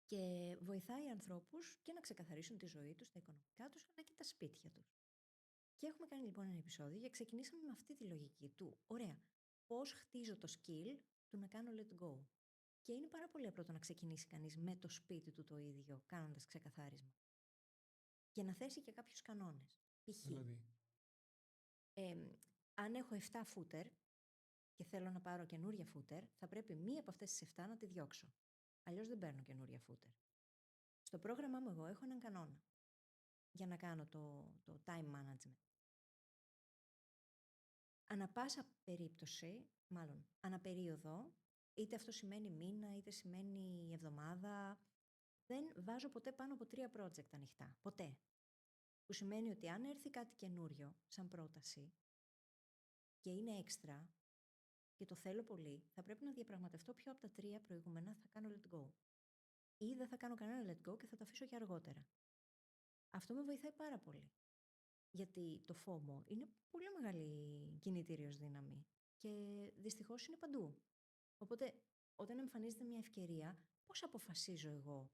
και βοηθάει ανθρώπους και να ξεκαθαρίσουν τη ζωή τους, τα οικονομικά τους, αλλά και τα σπίτια τους. Και έχουμε κάνει λοιπόν ένα επεισόδιο και ξεκινήσαμε με αυτή τη λογική του. Ωραία, πώς χτίζω το skill του να κάνω let go. Και είναι πάρα πολύ απλό το να ξεκινήσει κανείς με το σπίτι του το ίδιο, κάνοντας ξεκαθάρισμα. Και να θέσει και κάποιους κανόνες. Π.χ. Δηλαδή. Αν έχω 7 footer και θέλω να πάρω καινούρια footer, θα πρέπει μία από αυτές τις 7 να τη διώξω. Αλλιώς δεν παίρνω καινούρια footer. Στο πρόγραμμά μου εγώ έχω έναν κανόνα για να κάνω το time management. Ανά πάσα περίπτωση, μάλλον αναπερίοδο, είτε αυτό σημαίνει μήνα, είτε σημαίνει εβδομάδα, δεν βάζω ποτέ πάνω από 3 project ανοιχτά. Ποτέ. Που σημαίνει ότι αν έρθει κάτι καινούριο, σαν πρόταση, και είναι έξτρα, και το θέλω πολύ, θα πρέπει να διαπραγματευτώ ποιο από τα 3 προηγούμενα θα κάνω let go. Ή δεν θα κάνω κανένα let go και θα τα αφήσω για αργότερα. Αυτό με βοηθάει πάρα πολύ. Γιατί το FOMO είναι πολύ μεγάλη κινητήριος δύναμη και δυστυχώς είναι παντού. Οπότε, όταν εμφανίζεται μια ευκαιρία, πώς αποφασίζω εγώ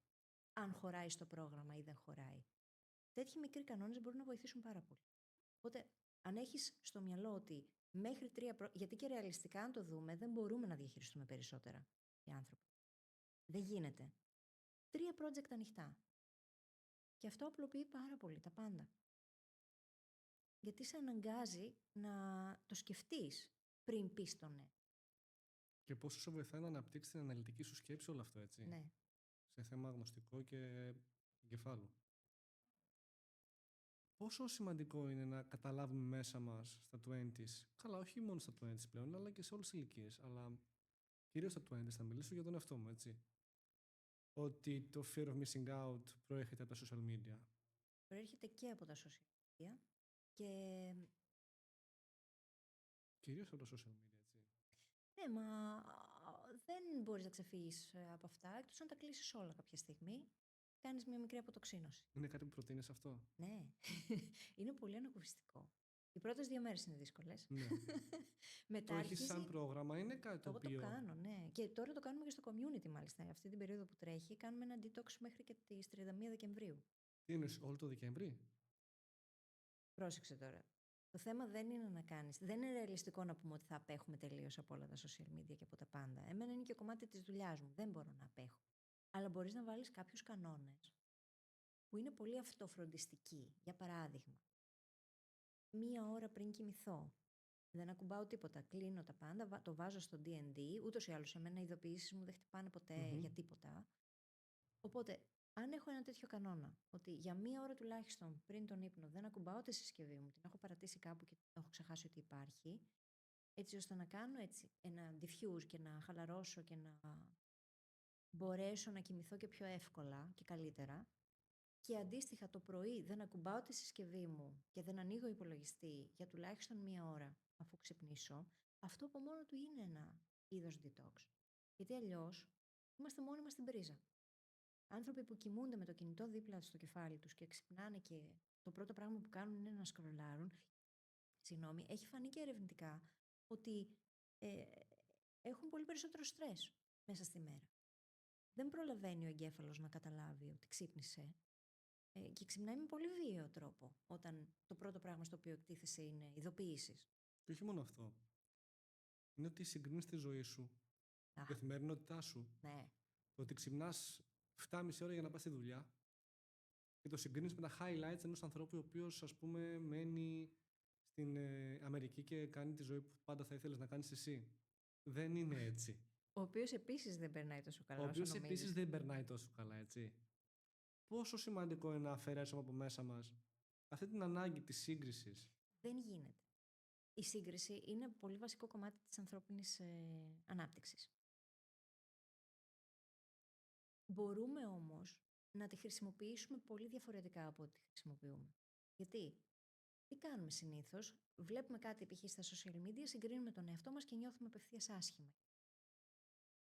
αν χωράει στο πρόγραμμα ή δεν χωράει. Τέτοιοι μικροί κανόνες μπορούν να βοηθήσουν πάρα πολύ. Οπότε, αν έχεις στο μυαλό ότι μέχρι 3 γιατί και ρεαλιστικά, αν το δούμε, δεν μπορούμε να διαχειριστούμε περισσότερα οι άνθρωποι. Δεν γίνεται. 3 project ανοιχτά. Και αυτό απλοποιεί πάρα πολύ τα πάντα. Γιατί σε αναγκάζει να το σκεφτείς πριν πεις το ναι. Και πόσο σε βοηθάει να αναπτύξεις την αναλυτική σου σκέψη όλο αυτό, έτσι. Ναι. Σε θέμα γνωστικό και εγκεφάλου. Πόσο σημαντικό είναι να καταλάβουμε μέσα μας στα 20s, καλά, όχι μόνο στα 20s πλέον, αλλά και σε όλες τις ηλικίες, αλλά κυρίως στα 20s, θα μιλήσω για τον εαυτό μου, έτσι. Ότι το fear of missing out προέρχεται από τα social media. Προέρχεται και από τα social media και... Κυρίως από τα social media, έτσι. Ναι, μα δεν μπορείς να ξεφύγεις από αυτά, εκτός αν τα κλείσεις όλα κάποια στιγμή. Κάνεις μια μικρή αποτοξίνωση. Είναι κάτι που προτείνεις αυτό? Ναι, είναι πολύ ανακουφιστικό. Οι πρώτες 2 μέρες είναι δύσκολες. Ναι. Μετά το έχεις σαν πρόγραμμα, είναι κάτι το οποίο... Εγώ το κάνω, ναι. Και τώρα το κάνουμε και στο community, μάλιστα. Αυτή την περίοδο που τρέχει, κάνουμε ένα detox μέχρι και τις 31 Δεκεμβρίου. Τι είναι, όλο το Δεκέμβρη? Πρόσεξε τώρα. Το θέμα δεν είναι να κάνεις. Δεν είναι ρεαλιστικό να πούμε ότι θα απέχουμε τελείως από όλα τα social media και από τα πάντα. Εμένα είναι και κομμάτι της δουλειάς μου. Δεν μπορώ να απέχω. Αλλά μπορείς να βάλεις κάποιους κανόνες που είναι πολύ αυτοφροντιστικοί. Για παράδειγμα, 1 ώρα πριν κοιμηθώ. Δεν ακουμπάω τίποτα. Κλείνω τα πάντα, το βάζω στο D&D. Ούτως ή άλλως, εμένα οι ειδοποιήσεις μου δεν χτυπάνε ποτέ για τίποτα. Οπότε, αν έχω ένα τέτοιο κανόνα, ότι για 1 ώρα τουλάχιστον πριν τον ύπνο δεν ακουμπάω τη συσκευή μου, την έχω παρατήσει κάπου και την έχω ξεχάσει ότι υπάρχει, έτσι ώστε να κάνω έτσι ένα diffuse και να χαλαρώσω και να μπορέσω να κοιμηθώ και πιο εύκολα και καλύτερα. Και αντίστοιχα το πρωί δεν ακουμπάω τη συσκευή μου και δεν ανοίγω υπολογιστή για τουλάχιστον 1 ώρα αφού ξυπνήσω, αυτό από μόνο του είναι ένα είδος detox. Γιατί αλλιώς είμαστε μόνοι μας στην πρίζα. Άνθρωποι που κοιμούνται με το κινητό δίπλα στο κεφάλι τους και ξυπνάνε και το πρώτο πράγμα που κάνουν είναι να σκρολάρουν, έχει φανεί και ερευνητικά ότι έχουν πολύ περισσότερο στρες μέσα στη μέρα. Δεν προλαβαίνει ο εγκέφαλος να καταλάβει ότι ξύπνησε και ξυπνάει με πολύ βίαιο τρόπο όταν το πρώτο πράγμα στο οποίο εκτίθεσαι είναι ειδοποιήσεις. Και όχι μόνο αυτό. Είναι ότι συγκρίνεις τη ζωή σου, την καθημερινότητά σου. Ναι. Ότι ξυπνάς 7,5 ώρα για να πας στη δουλειά και το συγκρίνεις με τα highlights ενός ανθρώπου ο οποίος, ας πούμε, μένει στην Αμερική και κάνει τη ζωή που πάντα θα ήθελες να κάνεις εσύ. Δεν είναι έτσι. Ο οποίος επίσης δεν περνάει τόσο καλά. Ο οποίος επίσης δεν περνάει τόσο καλά, έτσι. Πόσο σημαντικό είναι να αφαιρέσουμε από μέσα μας αυτή την ανάγκη της σύγκρισης. Δεν γίνεται. Η σύγκριση είναι πολύ βασικό κομμάτι της ανθρώπινης ανάπτυξης. Μπορούμε όμως να τη χρησιμοποιήσουμε πολύ διαφορετικά από ό,τι τη χρησιμοποιούμε. Γιατί? Τι κάνουμε συνήθως? Βλέπουμε κάτι π.χ. στα social media, συγκρίνουμε τον εαυτό μας και νιώθουμε απευθείας άσχημα.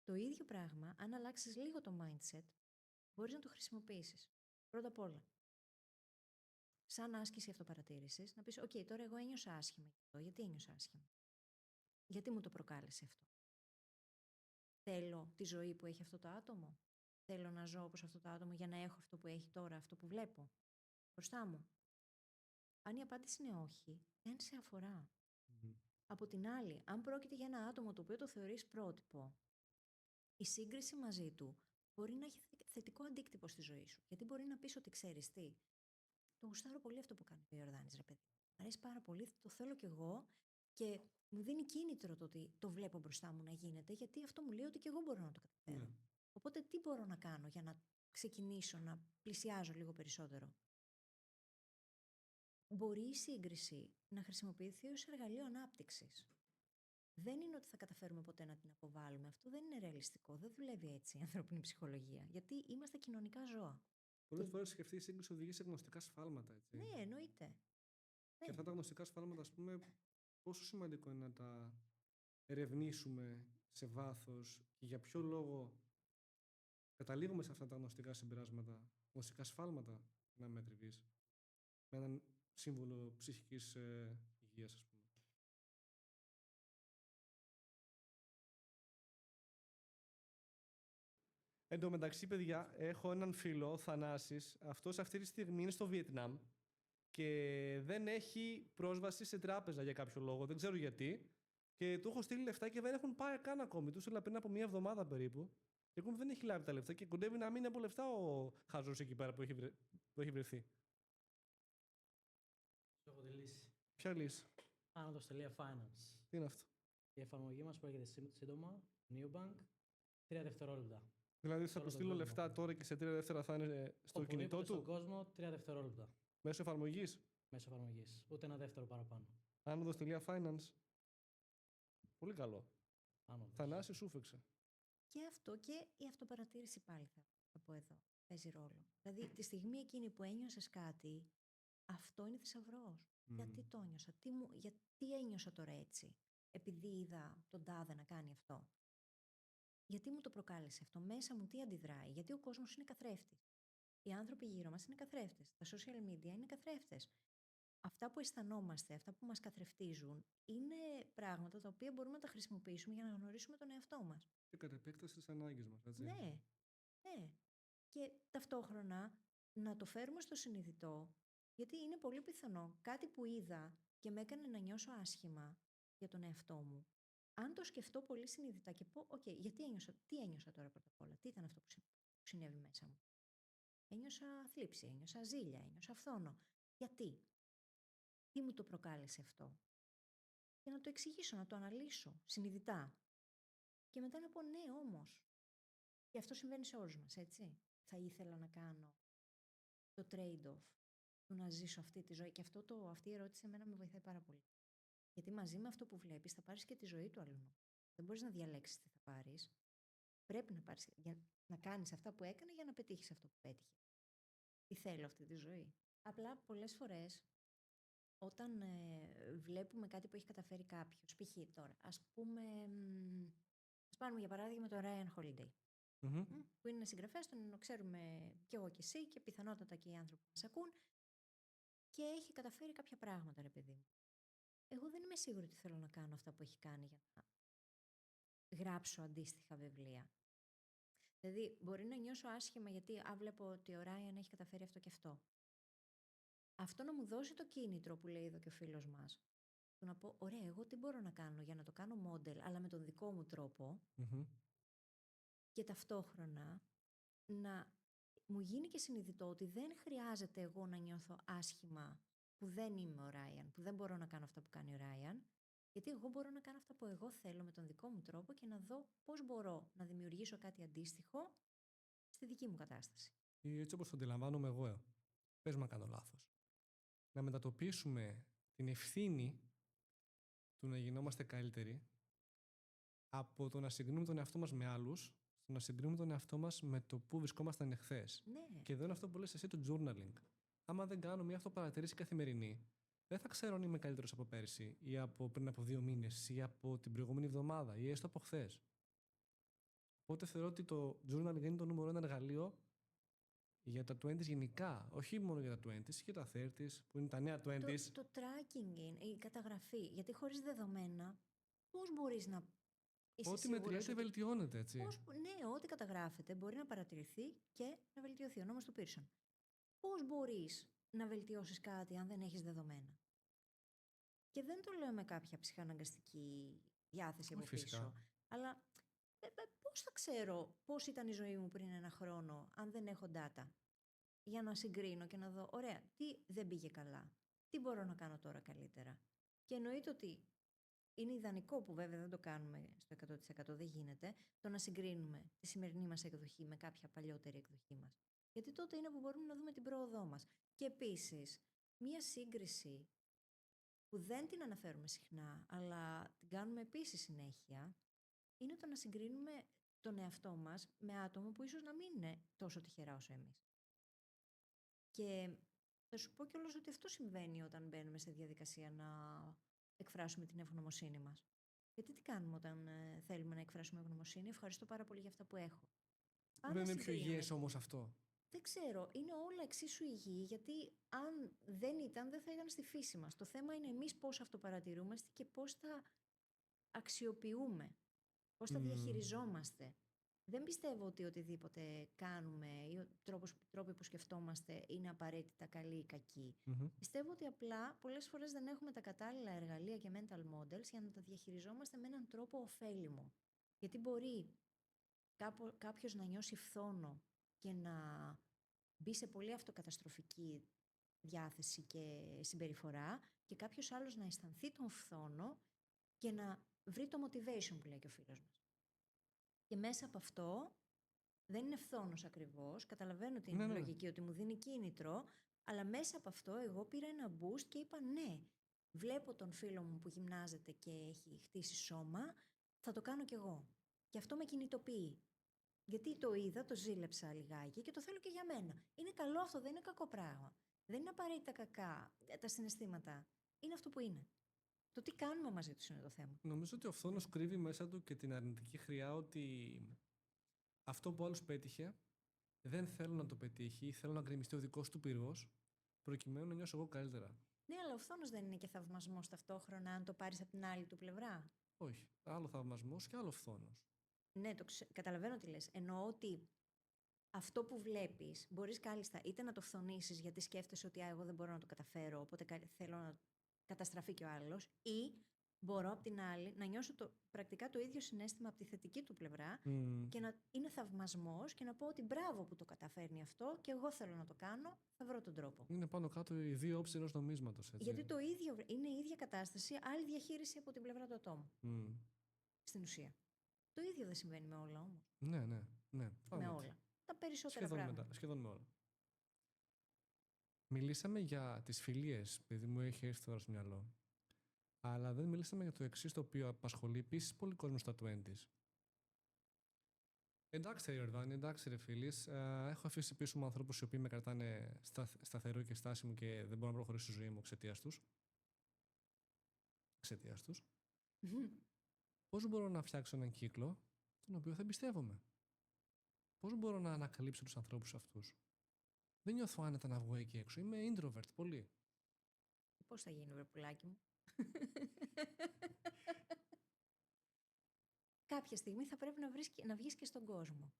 Το ίδιο πράγμα, αν αλλάξεις λίγο το mindset, μπορείς να το χρησιμοποιήσεις. Πρώτα απ' όλα, σαν άσκηση αυτοπαρατήρησης, να πεις «ΟΚ, τώρα εγώ ένιωσα άσχημα. Γιατί ένιωσα άσχημα? Γιατί μου το προκάλεσε αυτό? Θέλω τη ζωή που έχει αυτό το άτομο? Θέλω να ζω όπως αυτό το άτομο για να έχω αυτό που έχει τώρα, αυτό που βλέπω μπροστά μου?» Αν η απάντηση είναι όχι, δεν σε αφορά. Από την άλλη, αν πρόκειται για ένα άτομο το οποίο το θεωρείς πρότυπο, η σύγκριση μαζί του μπορεί να έχει θετικό αντίκτυπο στη ζωή σου. Γιατί μπορεί να πεις ότι ξέρεις τι, το γουστάρω πολύ αυτό που κάνει ο Ιορδάνης, ρε παιδί. Μ' αρέσει πάρα πολύ, το θέλω κι εγώ και μου δίνει κίνητρο το ότι το βλέπω μπροστά μου να γίνεται, γιατί αυτό μου λέει ότι κι εγώ μπορώ να το καταφέρω. Ναι. Οπότε τι μπορώ να κάνω για να ξεκινήσω να πλησιάζω λίγο περισσότερο? Μπορεί η σύγκριση να χρησιμοποιηθεί ως εργαλείο ανάπτυξης. Δεν είναι ότι θα καταφέρουμε ποτέ να την αποβάλουμε. Αυτό δεν είναι ρεαλιστικό. Δεν δουλεύει έτσι η ανθρώπινη ψυχολογία. Γιατί είμαστε κοινωνικά ζώα. Πολλές φορές σκεφτεί η σύγκριση οδηγεί σε γνωστικά σφάλματα, έτσι. Ναι, εννοείται. Και αυτά τα γνωστικά σφάλματα, ας πούμε, πόσο σημαντικό είναι να τα ερευνήσουμε σε βάθος και για ποιο λόγο καταλήγουμε σε αυτά τα γνωστικά συμπεράσματα, γνωστικά σφάλματα, να με ακριβείς, με έναν σύμβολο ψυχικής υγείας, ας πούμε. Εν τω μεταξύ, παιδιά, έχω έναν φίλο, Θανάσης. Αυτός αυτή τη στιγμή είναι στο Βιετνάμ και δεν έχει πρόσβαση σε τράπεζα για κάποιο λόγο. Δεν ξέρω γιατί. Και του έχω στείλει λεφτά και δεν έχουν πάει καν ακόμη. Του έστειλα πριν από μία εβδομάδα περίπου. Και ακόμη δεν έχει λάβει τα λεφτά και κοντεύει να μείνει από λεφτά ο χαζός εκεί πέρα που έχει βρεθεί. Το έχω τη λύση. Ποια λύση? Άνοδος.finance. Τι είναι αυτό? Η εφαρμογή μας που έρχεται σύντομα, Newbank, 3 δευτερόλεπτα. Δηλαδή θα όλο του τον στείλω κόσμο. λεφτά τώρα και σε 3 δεύτερα θα είναι στο κινητό του. Στον κόσμο, 3 δευτερόλεπτα. Μέσω εφαρμογή. Μέσω εφαρμογής. Ούτε ένα δεύτερο παραπάνω. Άνοδος.finance. Πολύ καλό. Άνοδος. Θανάση, σου φέξε. Και αυτό και η αυτοπαρατήρηση πάλι θα πω εδώ. Παίζει ρόλο. Δηλαδή, τη στιγμή εκείνη που ένιωσες κάτι, αυτό είναι θησαυρός. Γιατί το ένιωσα, γιατί ένιωσα τώρα έτσι, επειδή είδα τον τάδε να κάνει αυτό. Γιατί μου το προκάλεσε αυτό, μέσα μου τι αντιδράει, γιατί ο κόσμος είναι καθρέφτης. Οι άνθρωποι γύρω μας είναι καθρέφτες, τα social media είναι καθρέφτες. Αυτά που αισθανόμαστε, αυτά που μας καθρεφτίζουν, είναι πράγματα τα οποία μπορούμε να τα χρησιμοποιήσουμε για να γνωρίσουμε τον εαυτό μας. Και κατ' επέκταση στις ανάγκες μας, έτσι. Ναι, ναι. Και ταυτόχρονα να το φέρουμε στο συνειδητό, γιατί είναι πολύ πιθανό κάτι που είδα και με έκανε να νιώσω άσχημα για τον εαυτό μου. Αν το σκεφτώ πολύ συνειδητά και πω, γιατί τι ένιωσα τώρα πρώτα απ' όλα, τι ήταν αυτό που συνέβη μέσα μου. Ένιωσα θλίψη, ένιωσα ζήλια, ένιωσα φθόνο. Γιατί, τι μου το προκάλεσε αυτό. Και να το εξηγήσω, να το αναλύσω συνειδητά. Και μετά να πω, ναι, όμως. Και αυτό συμβαίνει σε όλους μας, έτσι. Θα ήθελα να κάνω το trade-off του να ζήσω αυτή τη ζωή. Και αυτή η ερώτηση εμένα με βοηθάει πάρα πολύ. Γιατί μαζί με αυτό που βλέπεις θα πάρεις και τη ζωή του αλλού. Δεν μπορείς να διαλέξεις τι θα πάρεις. Πρέπει να πάρεις, να κάνεις αυτά που έκανε για να πετύχεις αυτό που πέτυχε. Τι θέλω αυτή τη ζωή. Απλά πολλές φορές όταν βλέπουμε κάτι που έχει καταφέρει κάποιος, π.χ. τώρα, ας πάρουμε για παράδειγμα τον Ryan Holiday. Που είναι συγγραφέας, τον ξέρουμε κι εγώ κι εσύ και πιθανότατα και οι άνθρωποι που μας ακούν και έχει καταφέρει κάποια πράγματα, ρε παιδί μου. Εγώ δεν είμαι σίγουρη ότι θέλω να κάνω αυτά που έχει κάνει για να γράψω αντίστοιχα βιβλία. Δηλαδή, μπορεί να νιώσω άσχημα γιατί βλέπω ότι ο Ράιαν έχει καταφέρει αυτό και αυτό. Αυτό να μου δώσει το κίνητρο που λέει εδώ και ο φίλος μας. Του να πω, ωραία, εγώ τι μπορώ να κάνω για να το κάνω μόντελ, αλλά με τον δικό μου τρόπο. Και ταυτόχρονα να μου γίνει και συνειδητό ότι δεν χρειάζεται εγώ να νιώθω άσχημα που δεν είμαι ο Ράιαν, που δεν μπορώ να κάνω αυτά που κάνει ο Ράιαν, γιατί εγώ μπορώ να κάνω αυτά που εγώ θέλω με τον δικό μου τρόπο και να δω πώς μπορώ να δημιουργήσω κάτι αντίστοιχο στη δική μου κατάσταση. Ή έτσι όπως το αντιλαμβάνομαι εγώ, πες μα κάνω λάθος. Να μετατοπίσουμε την ευθύνη του να γινόμαστε καλύτεροι από το να συγκρίνουμε τον εαυτό μας με άλλους, στο να συγκρίνουμε τον εαυτό μας με το που βρισκόμασταν εχθές. Ναι. Και εδώ είναι αυτό που λες εσύ, το journaling. Άμα δεν κάνω μια αυτοπαρατήρηση καθημερινή, δεν θα ξέρω αν είμαι καλύτερος από πέρσι ή από πριν από 2 μήνες ή από την προηγούμενη εβδομάδα ή έστω από χθες. Οπότε θεωρώ ότι το journaling είναι το νούμερο 1 εργαλείο για τα 20s γενικά. Όχι μόνο για τα 20s, και τα 30s που είναι τα νέα 20s. Το tracking είναι, η καταγραφή. Γιατί χωρίς δεδομένα, πώς μπορείς να είσαι ό,τι σίγουρος μετριέται βελτιώνεται, έτσι. Ναι, ό,τι καταγράφεται μπορεί να παρατηρηθεί και να βελτιωθεί. Ο νόμος του Πίρσον. Πώς μπορείς να βελτιώσεις κάτι αν δεν έχεις δεδομένα. Και δεν το λέω με κάποια ψυχαναγκαστική διάθεση από πίσω. Αλλά πώς θα ξέρω πώς ήταν η ζωή μου πριν 1 χρόνο αν δεν έχω data. Για να συγκρίνω και να δω, ωραία, τι δεν πήγε καλά. Τι μπορώ να κάνω τώρα καλύτερα. Και εννοείται ότι είναι ιδανικό, που βέβαια δεν το κάνουμε στο 100%, δεν γίνεται, το να συγκρίνουμε τη σημερινή μας εκδοχή με κάποια παλιότερη εκδοχή μας. Γιατί τότε είναι που μπορούμε να δούμε την πρόοδό μας. Και επίσης, μία σύγκριση που δεν την αναφέρουμε συχνά, αλλά την κάνουμε επίσης συνέχεια, είναι το να συγκρίνουμε τον εαυτό μας με άτομα που ίσως να μην είναι τόσο τυχερά όσο εμείς. Και θα σου πω κιόλας ότι αυτό συμβαίνει όταν μπαίνουμε στη διαδικασία να εκφράσουμε την ευγνωμοσύνη μας. Γιατί τι κάνουμε όταν θέλουμε να εκφράσουμε ευγνωμοσύνη? Ευχαριστώ πάρα πολύ για αυτά που έχω. Δεν είναι πιο υγιές όμως αυτό? Δεν ξέρω. Είναι όλα εξίσου υγιή, γιατί αν δεν ήταν, δεν θα ήταν στη φύση μας. Το θέμα είναι εμείς πώς αυτοπαρατηρούμαστε και πώς τα αξιοποιούμε. Πώς τα διαχειριζόμαστε. Δεν πιστεύω ότι οτιδήποτε κάνουμε ή τρόποι που σκεφτόμαστε είναι απαραίτητα καλοί ή κακοί. Πιστεύω ότι απλά πολλές φορές δεν έχουμε τα κατάλληλα εργαλεία και mental models για να τα διαχειριζόμαστε με έναν τρόπο ωφέλιμο. Γιατί μπορεί κάποιος να νιώσει φθόνο και να μπει σε πολύ αυτοκαταστροφική διάθεση και συμπεριφορά και κάποιος άλλος να αισθανθεί τον φθόνο και να βρει το motivation που λέει και ο φίλος μας. Και μέσα από αυτό δεν είναι φθόνος ακριβώς, καταλαβαίνω την λογική ότι μου δίνει κίνητρο, αλλά μέσα από αυτό εγώ πήρα ένα boost και είπα ναι, βλέπω τον φίλο μου που γυμνάζεται και έχει χτίσει σώμα, θα το κάνω κι εγώ. Και αυτό με κινητοποιεί. Γιατί το είδα, το ζήλεψα λιγάκι και το θέλω και για μένα. Είναι καλό αυτό, δεν είναι κακό πράγμα. Δεν είναι απαραίτητα κακά τα συναισθήματα. Είναι αυτό που είναι. Το τι κάνουμε μαζί τους είναι το θέμα. Νομίζω ότι ο φθόνος κρύβει μέσα του και την αρνητική χρειά ότι αυτό που άλλος πέτυχε δεν θέλω να το πετύχει ή θέλω να γκρεμιστεί ο δικός του πυρός προκειμένου να νιώσω εγώ καλύτερα. Ναι, αλλά ο φθόνος δεν είναι και θαυμασμός ταυτόχρονα αν το πάρεις από την άλλη του πλευρά. Όχι. Άλλο θαυμασμός και άλλο φθόνος. Ναι, καταλαβαίνω τι λες. Εννοώ ότι αυτό που βλέπεις μπορείς κάλλιστα είτε να το φθονήσεις γιατί σκέφτεσαι ότι εγώ δεν μπορώ να το καταφέρω, οπότε θέλω να καταστραφεί και ο άλλος, ή μπορώ απ' την άλλη να νιώσω πρακτικά το ίδιο συναίσθημα από τη θετική του πλευρά και να είναι θαυμασμός και να πω ότι μπράβο που το καταφέρνει αυτό και εγώ θέλω να το κάνω, θα βρω τον τρόπο. Είναι πάνω κάτω οι δύο όψεις ενός νομίσματος. Έτσι. Γιατί το ίδιο είναι η ίδια κατάσταση, άλλη διαχείριση από την πλευρά του ατόμου. Στην ουσία. Το ίδιο δεν συμβαίνει με όλα όμως. Ναι. Με όλα. Τα περισσότερα πράγματα. Σχεδόν με όλα. Μιλήσαμε για τις φιλίες, επειδή μου έχει έρθει τώρα στο μυαλό. Αλλά δεν μιλήσαμε για το εξής, το οποίο απασχολεί επίσης πολύ κόσμο στα 20's. Εντάξει, ρε Ιορδάνη, εντάξει, ρε φίλης. Έχω αφήσει πίσω μου ανθρώπους οι οποίοι με κρατάνε σταθερό και στάσιμο και δεν μπορώ να προχωρήσω στη ζωή μου εξαιτίας τους. Πώς μπορώ να φτιάξω έναν κύκλο τον οποίο θα εμπιστεύομαι? Πώς μπορώ να ανακαλύψω τους ανθρώπους αυτούς? Δεν νιώθω άνετα να βγω εκεί έξω. Είμαι introvert πολύ. Πώς θα γίνει, βρε πουλάκι μου? Κάποια στιγμή θα πρέπει να βγεις και στον κόσμο.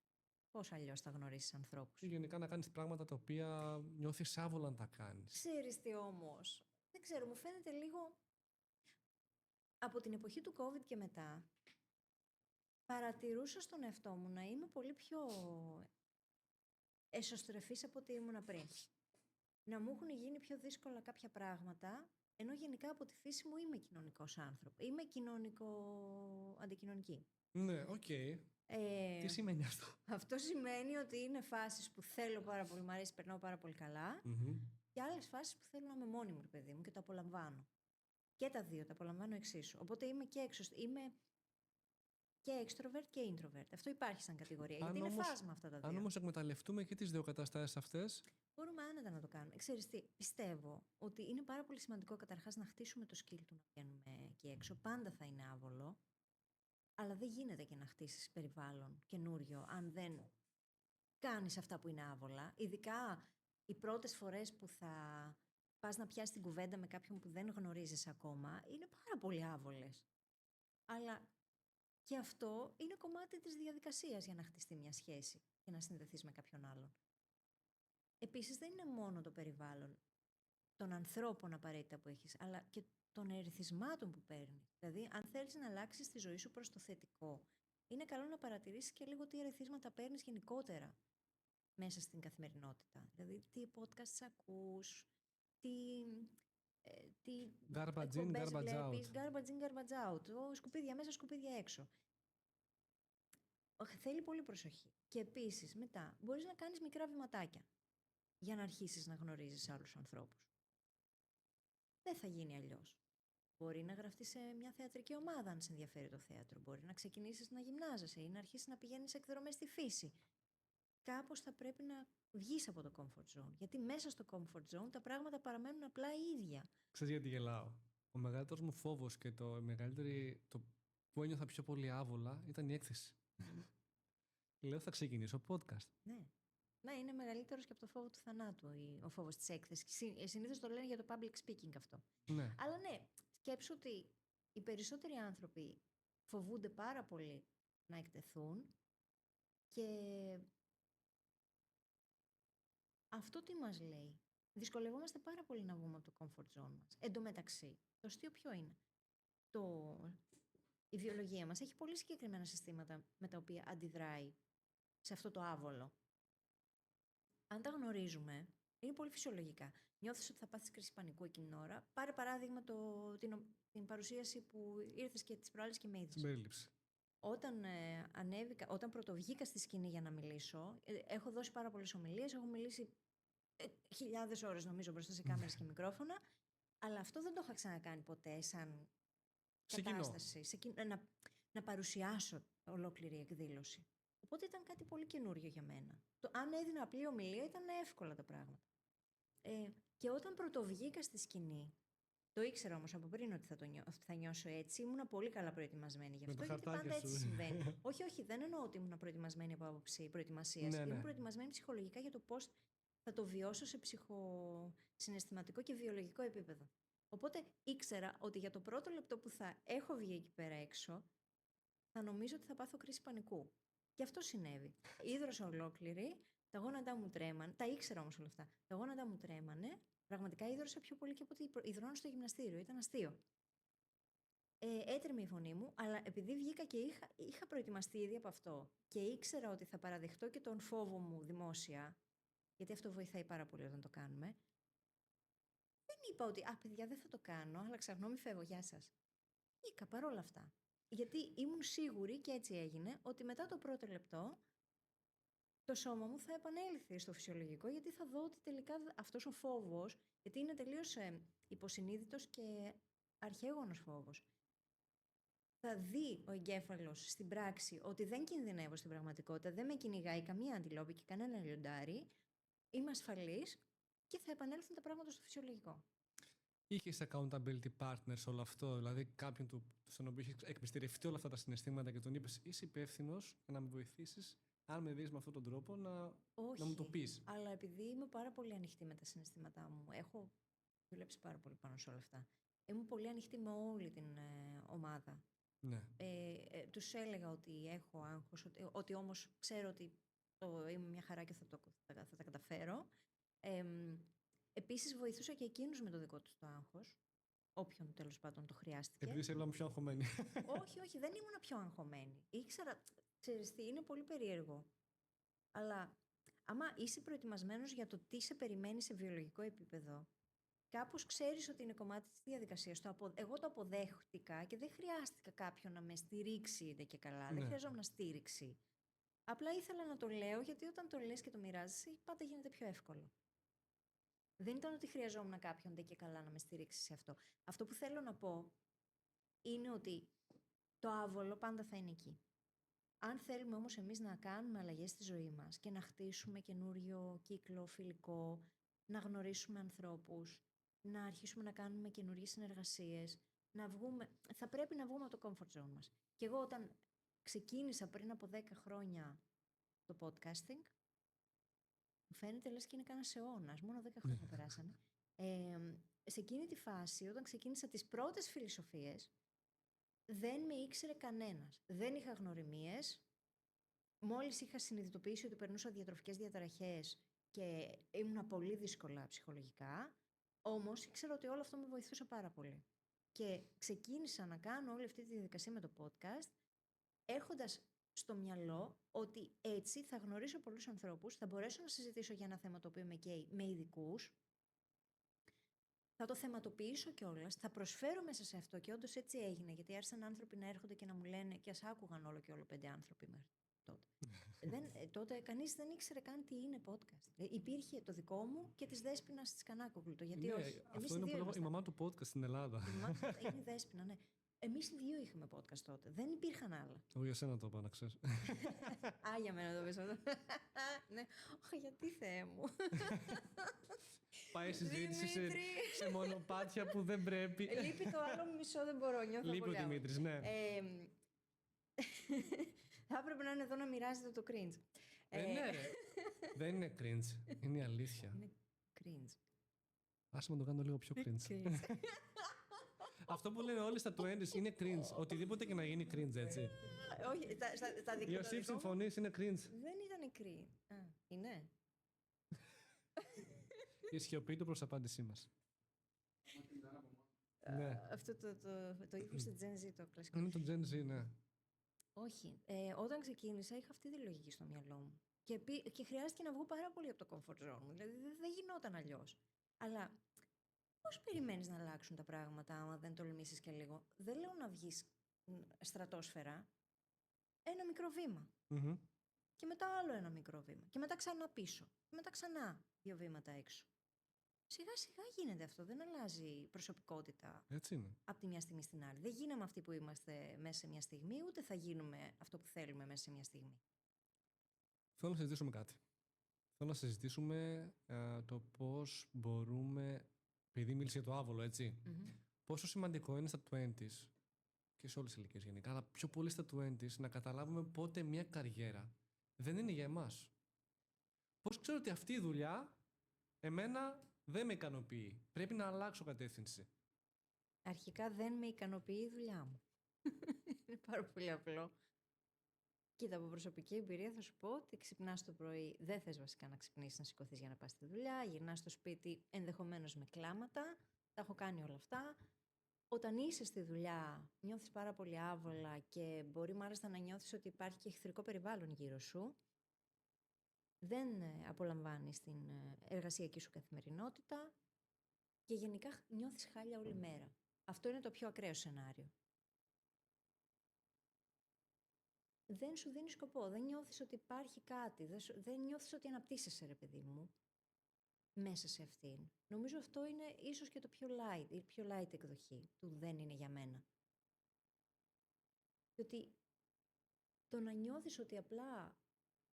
Πώς αλλιώς θα γνωρίσεις ανθρώπους? Και γενικά να κάνεις πράγματα τα οποία νιώθεις άβολα να τα κάνεις. Ξέρεις τι όμως? Δεν ξέρω, μου φαίνεται λίγο... Από την εποχή του COVID και μετά, παρατηρούσα στον εαυτό μου να είμαι πολύ πιο εσωστρεφής από ό,τι ήμουνα πριν. Να μου έχουν γίνει πιο δύσκολα κάποια πράγματα, ενώ γενικά από τη φύση μου είμαι κοινωνικός άνθρωπος. Είμαι αντικοινωνική. Ναι, οκ. Τι σημαίνει αυτό? Αυτό σημαίνει ότι είναι φάσεις που θέλω πάρα πολύ, μου αρέσει, περνάω πάρα πολύ καλά, και άλλες φάσεις που θέλω να είμαι μόνη μου, παιδί μου, και το απολαμβάνω. Και τα δύο, τα απολαμβάνω εξίσου. Οπότε είμαι και extrovert και introvert. Αυτό υπάρχει σαν κατηγορία. Γιατί είναι φάσμα αυτά τα δύο. Αν όμως εκμεταλλευτούμε και τις δύο καταστάσεις αυτές. Μπορούμε άνετα να το κάνουμε. Ξέρεις τι, πιστεύω ότι είναι πάρα πολύ σημαντικό καταρχάς να χτίσουμε το skill του να βγαίνουμε εκεί έξω. Πάντα θα είναι άβολο. Αλλά δεν γίνεται και να χτίσεις περιβάλλον καινούριο αν δεν κάνεις αυτά που είναι άβολα. Ειδικά οι πρώτες φορές που θα πας να πιάσεις την κουβέντα με κάποιον που δεν γνωρίζεις ακόμα, είναι πάρα πολύ άβολες. Αλλά και αυτό είναι κομμάτι της διαδικασίας για να χτιστεί μια σχέση και να συνδεθείς με κάποιον άλλον. Επίσης δεν είναι μόνο το περιβάλλον των ανθρώπων απαραίτητα που έχεις, αλλά και των ερεθισμάτων που παίρνεις. Δηλαδή, αν θέλεις να αλλάξεις τη ζωή σου προς το θετικό, είναι καλό να παρατηρήσεις και λίγο τι ερεθίσματα παίρνεις γενικότερα μέσα στην καθημερινότητα. Δηλαδή, τι podcasts ακούς, τι Garbage in, garbage out. Garbage in, garbage out. Σκουπίδια μέσα, σκουπίδια έξω. Θέλει πολύ προσοχή. Και επίσης, μετά, μπορείς να κάνεις μικρά βηματάκια για να αρχίσεις να γνωρίζεις άλλους ανθρώπους. Δεν θα γίνει αλλιώς. Μπορεί να γραφτείς σε μια θεατρική ομάδα, αν σε ενδιαφέρει το θέατρο. Μπορεί να ξεκινήσεις να γυμνάζεσαι ή να αρχίσεις να πηγαίνεις εκδρομές στη φύση. Κάπως θα πρέπει να βγεις από το comfort zone. Γιατί μέσα στο comfort zone τα πράγματα παραμένουν απλά ίδια. Ξέρεις γιατί γελάω? Ο μεγαλύτερος μου φόβος και το που ένιωθα πιο πολύ άβολα ήταν η έκθεση. Λέω θα ξεκινήσω podcast. Ναι. Ναι, είναι μεγαλύτερος και από το φόβο του θανάτου ο φόβος της έκθεσης. Συνήθως το λένε για το public speaking αυτό. Ναι. Αλλά ναι, σκέψου ότι οι περισσότεροι άνθρωποι φοβούνται πάρα πολύ να εκτεθούν Και αυτό τι μας λέει? Δυσκολευόμαστε πάρα πολύ να βγούμε από το comfort zone μας. Εν τω μεταξύ, το αστείο ποιο είναι? Η βιολογία μας έχει πολύ συγκεκριμένα συστήματα με τα οποία αντιδράει σε αυτό το άβολο. Αν τα γνωρίζουμε, είναι πολύ φυσιολογικά. Νιώθεις ότι θα πάθεις κρίση πανικού εκείνη την ώρα. Πάρε παράδειγμα την παρουσίαση που ήρθες και τις προάλλες και με είδες. Συμπερίληψη. Όταν πρωτοβγήκα στη σκηνή για να μιλήσω, έχω δώσει πάρα πολλές ομιλίες, έχω μιλήσει χιλιάδες ώρες νομίζω μπροστά σε κάμερες και μικρόφωνα, αλλά αυτό δεν το είχα ξανακάνει ποτέ σαν κατάσταση, να παρουσιάσω ολόκληρη εκδήλωση. Οπότε ήταν κάτι πολύ καινούριο για μένα. Αν έδινα απλή ομιλία ήταν εύκολα τα πράγματα. Και όταν πρωτοβγήκα στη σκηνή, το ήξερα όμως από πριν ότι θα νιώσω έτσι, ήμουνα πολύ καλά προετοιμασμένη γι' αυτό, γιατί πάντα έτσι συμβαίνει. όχι, δεν εννοώ ότι ήμουν προετοιμασμένη από άποψη προετοιμασίας. Ήμουν προετοιμασμένη ψυχολογικά για το πώς θα το βιώσω σε ψυχοσυναισθηματικό και βιολογικό επίπεδο. Οπότε ήξερα ότι για το πρώτο λεπτό που θα έχω βγει εκεί πέρα έξω, θα νομίζω ότι θα πάθω κρίση πανικού. Και αυτό συνέβη. Ίδρωσα ολόκληρη, τα γόνατά μου τρέμανε, τα ήξερα όμως όλα αυτά. Τα γόνατά μου τρέμανε, πραγματικά ίδρωσα πιο πολύ και από ότι υδρώνω στο γυμναστήριο, ήταν αστείο. Έτρεμε η φωνή μου, αλλά επειδή βγήκα και είχα προετοιμαστεί ήδη από αυτό και ήξερα ότι θα παραδεχτώ και τον φόβο μου δημόσια, γιατί αυτό βοηθάει πάρα πολύ όταν το κάνουμε, δεν είπα ότι παιδιά δεν θα το κάνω, αλλά ξαφνώ μη φεύγω, γεια σας. Βγήκα παρόλα αυτά. Γιατί ήμουν σίγουρη, και έτσι έγινε, ότι μετά το πρώτο λεπτό το σώμα μου θα επανέλθει στο φυσιολογικό, γιατί θα δω ότι τελικά αυτός ο φόβος, γιατί είναι τελείως υποσυνείδητος και αρχαίγονος φόβος, θα δει ο εγκέφαλος στην πράξη ότι δεν κινδυνεύω στην πραγματικότητα, δεν με κυνηγάει καμία αντιλόπη και κανένα λιοντάρι, είμαι ασφαλής και θα επανέλθουν τα πράγματα στο φυσιολογικό. Είχες accountability partners όλο αυτό, δηλαδή κάποιον στον οποίο είχες εκμυστηρευτεί όλα αυτά τα συναισθήματα και τον είπες είσαι υπεύθυνος να με βοηθήσεις, αν με δεις με αυτόν τον τρόπο, να μου το πεις? Αλλά επειδή είμαι πάρα πολύ ανοιχτή με τα συναισθήματά μου, έχω δουλέψει πάρα πολύ πάνω σε όλα αυτά. Ήμουν πολύ ανοιχτή με όλη την ομάδα. Ναι. Τους έλεγα ότι έχω άγχος, ότι όμως ξέρω ότι είμαι μια χαρά και θα τα καταφέρω. Επίσης βοηθούσα και εκείνους με το δικό τους το άγχος, όποιον τέλος πάντων το χρειάστηκε. Επειδή είσαι πιο αγχωμένη. όχι, δεν ήμουν πιο αγχωμένη. Ήξερα, ξέρεις τι, είναι πολύ περίεργο. Αλλά άμα είσαι προετοιμασμένος για το τι σε περιμένει σε βιολογικό επίπεδο, κάπως ξέρεις ότι είναι κομμάτι της διαδικασίας. Εγώ το αποδέχτηκα και δεν χρειάστηκα κάποιον να με στηρίξει είτε και καλά. Δεν χρειαζόμουν στήριξη. Απλά ήθελα να το λέω, γιατί όταν το λες και το μοιράζεσαι, πάντα γίνεται πιο εύκολο. Δεν ήταν ότι χρειαζόμουν κάποιον είτε και καλά να με στηρίξει σε αυτό. Αυτό που θέλω να πω είναι ότι το άβολο πάντα θα είναι εκεί. Αν θέλουμε όμως εμείς να κάνουμε αλλαγές στη ζωή μας και να χτίσουμε καινούριο κύκλο φιλικό, να γνωρίσουμε ανθρώπους, να αρχίσουμε να κάνουμε καινούριες συνεργασίες, θα πρέπει να βγούμε από το comfort zone μας. Και εγώ όταν ξεκίνησα πριν από 10 χρόνια το podcasting, μου φαίνεται λες και είναι κανένας αιώνας, μόνο 10 χρόνια περάσανε. Σε εκείνη τη φάση, όταν ξεκίνησα τις πρώτες φιλοσοφίες, δεν με ήξερε κανένας. Δεν είχα γνωριμίες. Μόλις είχα συνειδητοποιήσει ότι περνούσα διατροφικές διαταραχές και ήμουνα πολύ δύσκολα ψυχολογικά, όμως ήξερα ότι όλο αυτό με βοηθούσε πάρα πολύ. Και ξεκίνησα να κάνω όλη αυτή τη διαδικασία με το podcast, έχοντας στο μυαλό ότι έτσι θα γνωρίσω πολλούς ανθρώπους, θα μπορέσω να συζητήσω για ένα θέμα το οποίο με καίει με ειδικούς, θα το θεματοποιήσω κιόλας, θα προσφέρω μέσα σε αυτό και όντως έτσι έγινε, γιατί άρχισαν άνθρωποι να έρχονται και να μου λένε, και ας άκουγαν όλο και όλο 5 άνθρωποι μέχρι τότε. Τότε κανείς δεν ήξερε καν τι είναι podcast. Υπήρχε το δικό μου και της Δέσποινας της Κανάκογλου. Γιατί όχι. Αυτό είναι που λέγω η μαμά του podcast στην Ελλάδα. Είναι η Δέσποινα, ναι. Εμείς οι δύο είχαμε podcast τότε. Δεν υπήρχαν άλλα. Εγώ για σένα το είπα, να ξέρεις. Για μένα το πες αυτό. Ναι. Γιατί Θεέ μου. Πάει συζήτηση σε μονοπάτια που δεν πρέπει. Λείπει το άλλο μισό, δεν μπορώ. Νιώθω Λείπει ο Δημήτρης, ναι. Θα έπρεπε να είναι εδώ να μοιράζεται το cringe. Ναι, ρε. Δεν είναι cringe. Είναι η αλήθεια. Είναι cringe. Άσε να το κάνω λίγο πιο cringe. Αυτό που λένε όλοι στα 20s είναι cringe. Οτιδήποτε και να γίνει cringe, έτσι. Όχι, στα δικά Ιωσήφ, συμφωνείς, είναι cringe. Δεν ήταν cringe. Είναι. Η σιωπή του προς απάντησή μας. Ναι. Αυτό το ήθος του Gen Z, το κλασικό. Είναι το Gen Z, ναι. Όχι. Όταν ξεκίνησα, είχα αυτή τη λογική στο μυαλό μου. Και χρειάστηκε να βγω πάρα πολύ από το comfort zone μου. Δηλαδή δεν γινόταν αλλιώς. Αλλά πώς περιμένεις να αλλάξουν τα πράγματα, άμα δεν τολμήσεις και λίγο? Δεν λέω να βγεις στρατόσφαιρα. Ένα μικρό βήμα. Μμμ. Και μετά άλλο ένα μικρό βήμα. Και μετά ξανά πίσω. Και μετά ξανά 2 βήματα έξω. Σιγά σιγά γίνεται αυτό. Δεν αλλάζει η προσωπικότητα Έτσι είναι. από τη μια στιγμή στην άλλη. Δεν γίναμε αυτοί που είμαστε μέσα σε μια στιγμή, ούτε θα γίνουμε αυτό που θέλουμε μέσα σε μια στιγμή. Θέλω να συζητήσουμε κάτι. Θέλω να συζητήσουμε το πώς μπορούμε, επειδή μίλησε για το άβολο, έτσι, πόσο σημαντικό είναι στα 20s και σε όλες τις ηλικίες γενικά, αλλά πιο πολύ στα 20s, να καταλάβουμε πότε μια καριέρα δεν είναι για εμάς. Πώς ξέρω ότι αυτή η δουλειά εμένα δεν με ικανοποιεί. Πρέπει να αλλάξω κατεύθυνση. Αρχικά δεν με ικανοποιεί η δουλειά μου. Είναι πάρα πολύ απλό. Κοίτα, από προσωπική εμπειρία θα σου πω ότι ξυπνάς το πρωί, δεν θες βασικά να ξυπνήσεις, να σηκωθείς για να πας στη δουλειά, γυρνάς στο σπίτι ενδεχομένως με κλάματα, τα έχω κάνει όλα αυτά. Όταν είσαι στη δουλειά, νιώθεις πάρα πολύ άβολα και μπορεί μάλιστα να νιώθεις ότι υπάρχει και εχθρικό περιβάλλον γύρω σου. Δεν απολαμβάνεις την εργασιακή σου καθημερινότητα και γενικά νιώθεις χάλια όλη μέρα. Αυτό είναι το πιο ακραίο σενάριο. Δεν σου δίνει σκοπό, δεν νιώθεις ότι υπάρχει κάτι, δεν νιώθεις ότι αναπτύσσεσαι, ρε παιδί μου, μέσα σε αυτήν. Νομίζω αυτό είναι ίσως και το πιο light, η πιο light εκδοχή του δεν είναι για μένα. Διότι το να νιώθεις ότι απλά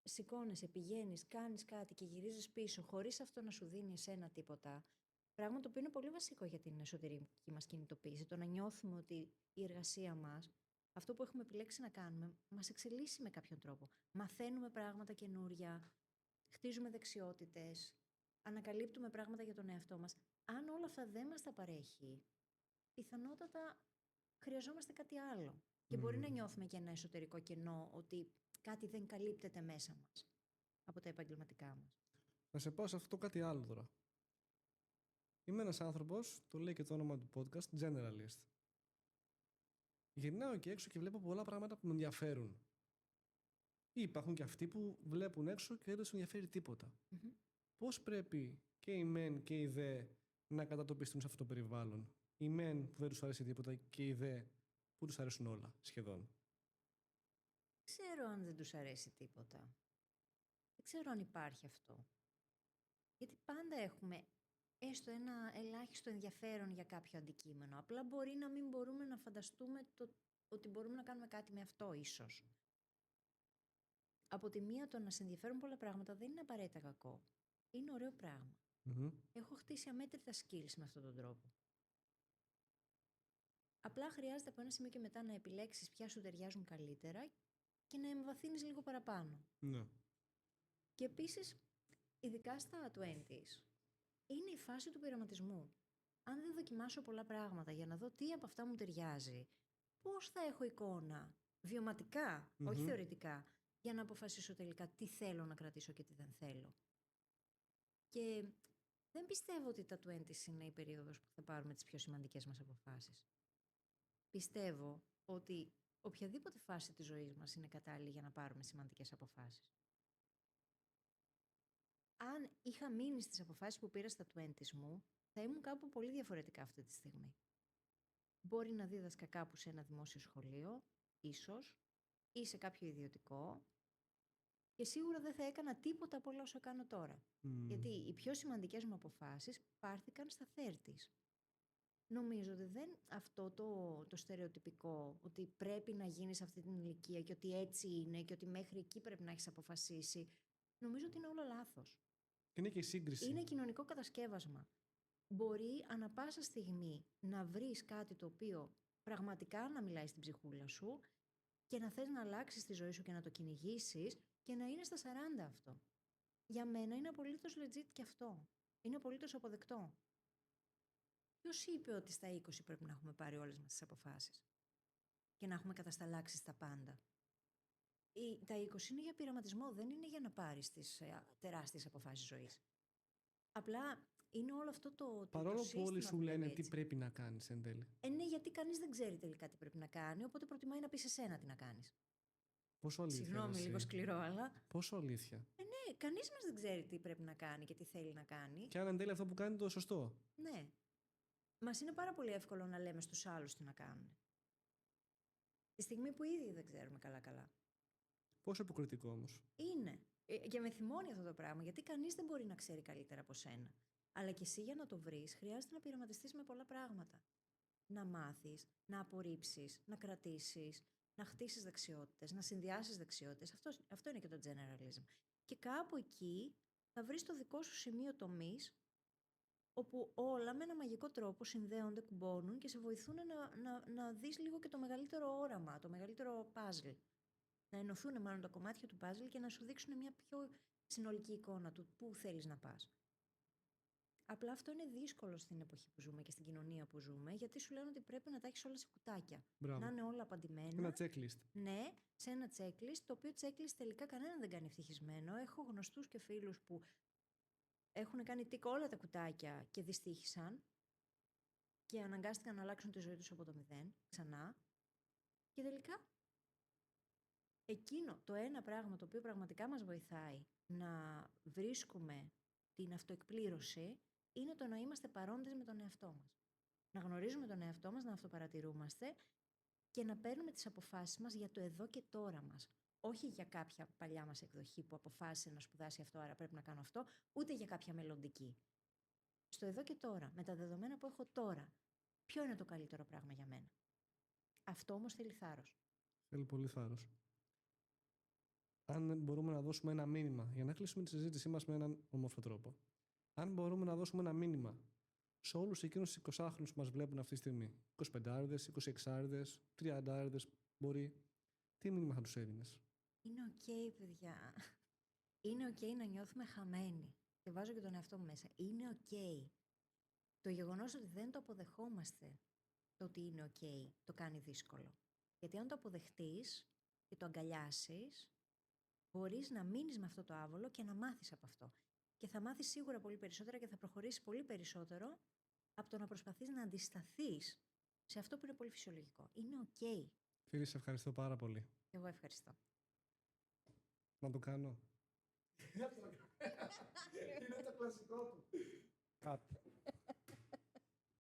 σηκώνεσαι, πηγαίνεις, κάνεις κάτι και γυρίζεις πίσω χωρίς αυτό να σου δίνει εσένα τίποτα, πράγμα το οποίο είναι πολύ βασικό για την εσωτερική μας κινητοποίηση, το να νιώθουμε ότι η εργασία μας, αυτό που έχουμε επιλέξει να κάνουμε, μας εξελίσσει με κάποιον τρόπο. Μαθαίνουμε πράγματα καινούρια, χτίζουμε δεξιότητες, ανακαλύπτουμε πράγματα για τον εαυτό μας. Αν όλα αυτά δεν μας τα παρέχει, πιθανότατα χρειαζόμαστε κάτι άλλο. Και μπορεί να νιώθουμε και ένα εσωτερικό κενό, ότι κάτι δεν καλύπτεται μέσα μας από τα επαγγελματικά μας. Να σε πάω σε αυτό κάτι άλλο τώρα. Είμαι ένας άνθρωπος, το λέει και το όνομα του podcast, generalist. Γυρνάω εκεί έξω και βλέπω πολλά πράγματα που με ενδιαφέρουν. Ή υπάρχουν και αυτοί που βλέπουν έξω και δεν τους ενδιαφέρει τίποτα. Πώς πρέπει και οι μεν και οι δε να κατατοπιστούν σε αυτό το περιβάλλον? Οι μεν που δεν τους αρέσει τίποτα και οι δε που τους αρέσουν όλα, σχεδόν. Δεν ξέρω αν δεν τους αρέσει τίποτα. Δεν ξέρω αν υπάρχει αυτό. Γιατί πάντα έχουμε έστω ένα ελάχιστο ενδιαφέρον για κάποιο αντικείμενο. Απλά μπορεί να μην μπορούμε να φανταστούμε ότι μπορούμε να κάνουμε κάτι με αυτό ίσως. Από τη μία, το να σε ενδιαφέρουν πολλά πράγματα δεν είναι απαραίτητα κακό. Είναι ωραίο πράγμα. Έχω χτίσει αμέτρητα skills με αυτόν τον τρόπο. Απλά χρειάζεται από ένα σημείο και μετά να επιλέξεις ποια σου ταιριάζουν καλύτερα και να εμβαθύνεις λίγο παραπάνω. Ναι. Και επίσης, ειδικά στα 20s, είναι η φάση του πειραματισμού. Αν δεν δοκιμάσω πολλά πράγματα για να δω τι από αυτά μου ταιριάζει, πώς θα έχω εικόνα, βιωματικά, όχι θεωρητικά, για να αποφασίσω τελικά τι θέλω να κρατήσω και τι δεν θέλω. Και δεν πιστεύω ότι τα 20s είναι η περίοδος που θα πάρουμε τις πιο σημαντικές μας αποφάσεις. Πιστεύω ότι οποιαδήποτε φάση της ζωής μας είναι κατάλληλη για να πάρουμε σημαντικές αποφάσεις. Αν είχα μείνει στις αποφάσεις που πήρα στα 20s μου, θα ήμουν κάπου πολύ διαφορετικά αυτή τη στιγμή. Μπορεί να δίδασκα κάπου σε ένα δημόσιο σχολείο, ίσως, ή σε κάποιο ιδιωτικό, και σίγουρα δεν θα έκανα τίποτα από όλα όσα κάνω τώρα. Γιατί οι πιο σημαντικές μου αποφάσεις πάρθηκαν στα 30s. Νομίζω ότι δεν αυτό το στερεοτυπικό, ότι πρέπει να γίνεις αυτή την ηλικία και ότι έτσι είναι και ότι μέχρι εκεί πρέπει να έχεις αποφασίσει, νομίζω ότι είναι όλο λάθος. Είναι και η σύγκριση. Είναι κοινωνικό κατασκεύασμα. Μπορεί ανα πάσα στιγμή να βρεις κάτι το οποίο πραγματικά να μιλάει στην ψυχούλα σου και να θες να αλλάξεις τη ζωή σου και να το κυνηγήσεις και να είναι στα 40 αυτό. Για μένα είναι απολύτως legit και αυτό. Είναι απολύτως αποδεκτό. Ποιος είπε ότι στα 20 πρέπει να έχουμε πάρει όλες μας τις αποφάσεις και να έχουμε κατασταλάξει στα πάντα? Τα 20 είναι για πειραματισμό, δεν είναι για να πάρεις τις τεράστιες αποφάσεις ζωής. Απλά είναι όλο αυτό το Παρόλο που όλοι σου λένε έτσι. τι πρέπει να κάνεις εν τέλει. Ναι, γιατί κανείς δεν ξέρει τελικά τι πρέπει να κάνει, οπότε προτιμάει να πει σε σένα τι να κάνεις. Πόσο αλήθεια. Συγγνώμη, λίγο σκληρό, αλλά. Πόσο αλήθεια. Ναι, κανείς μας δεν ξέρει τι πρέπει να κάνει και τι θέλει να κάνει. Και αν εν τέλει αυτό που κάνει είναι το σωστό. Ναι. Μας είναι πάρα πολύ εύκολο να λέμε στους άλλους τι να κάνουν. Τη στιγμή που ήδη δεν ξέρουμε καλά-καλά. Πόσο υποκριτικό όμως. Είναι. Και με θυμώνει αυτό το πράγμα, γιατί κανείς δεν μπορεί να ξέρει καλύτερα από σένα. Αλλά και εσύ για να το βρεις, χρειάζεται να πειραματιστείς με πολλά πράγματα. Να μάθεις, να απορρίψεις, να κρατήσεις, να χτίσεις δεξιότητες, να συνδυάσεις δεξιότητες. Αυτό είναι και το generalism. Και κάπου εκεί θα βρεις το δικό σου σημείο τομής, όπου όλα με ένα μαγικό τρόπο συνδέονται, κουμπώνουν και σε βοηθούν να δεις λίγο και το μεγαλύτερο όραμα, το μεγαλύτερο puzzle. Να ενωθούν μάλλον τα κομμάτια του puzzle και να σου δείξουν μια πιο συνολική εικόνα του πού θέλεις να πας. Απλά αυτό είναι δύσκολο στην εποχή που ζούμε και στην κοινωνία που ζούμε, γιατί σου λένε ότι πρέπει να τα έχεις όλα σε κουτάκια. Μπράβο. Να είναι όλα απαντημένα. Ένα checklist. Ναι, σε ένα checklist, το οποίο checklist τελικά κανέναν δεν κάνει ευτυχισμένο. Έχω γνωστούς και φίλους που έχουν κάνει τικ όλα τα κουτάκια και δυστύχησαν και αναγκάστηκαν να αλλάξουν τη ζωή τους από το μηδέν, ξανά. Και τελικά, εκείνο το ένα πράγμα το οποίο πραγματικά μας βοηθάει να βρίσκουμε την αυτοεκπλήρωση είναι το να είμαστε παρόντες με τον εαυτό μας. Να γνωρίζουμε τον εαυτό μας, να αυτοπαρατηρούμαστε και να παίρνουμε τις αποφάσεις μας για το εδώ και τώρα μας. Όχι για κάποια παλιά μας εκδοχή που αποφάσισε να σπουδάσει αυτό, άρα πρέπει να κάνω αυτό, ούτε για κάποια μελλοντική. Στο εδώ και τώρα, με τα δεδομένα που έχω τώρα, ποιο είναι το καλύτερο πράγμα για μένα? Αυτό όμως θέλει θάρρος. Θέλει πολύ θάρρος. Αν μπορούμε να δώσουμε ένα μήνυμα, για να κλείσουμε τη συζήτησή μας με έναν όμορφο τρόπο. Αν μπορούμε να δώσουμε ένα μήνυμα σε όλους εκείνους τους 20άχρονους που μας βλέπουν αυτή τη στιγμή, 25άριδες, 26άριδες, 30άριδες μπορεί, τι μήνυμα θα τους έδινες? Είναι οκ, παιδιά. Είναι οκ να νιώθουμε χαμένοι. Και βάζω και τον εαυτό μου μέσα. Είναι οκ. Το γεγονός ότι δεν το αποδεχόμαστε, το ότι είναι οκ, το κάνει δύσκολο. Γιατί αν το αποδεχτείς και το αγκαλιάσεις, μπορείς να μείνεις με αυτό το άβολο και να μάθεις από αυτό. Και θα μάθεις σίγουρα πολύ περισσότερα και θα προχωρήσεις πολύ περισσότερο από το να προσπαθείς να αντισταθείς σε αυτό που είναι πολύ φυσιολογικό. Είναι οκ. Φίλοι, σε ευχαριστώ πάρα πολύ. Εγώ ευχαριστώ. Να το κάνω. Είναι το κλασικό του. Κάτω.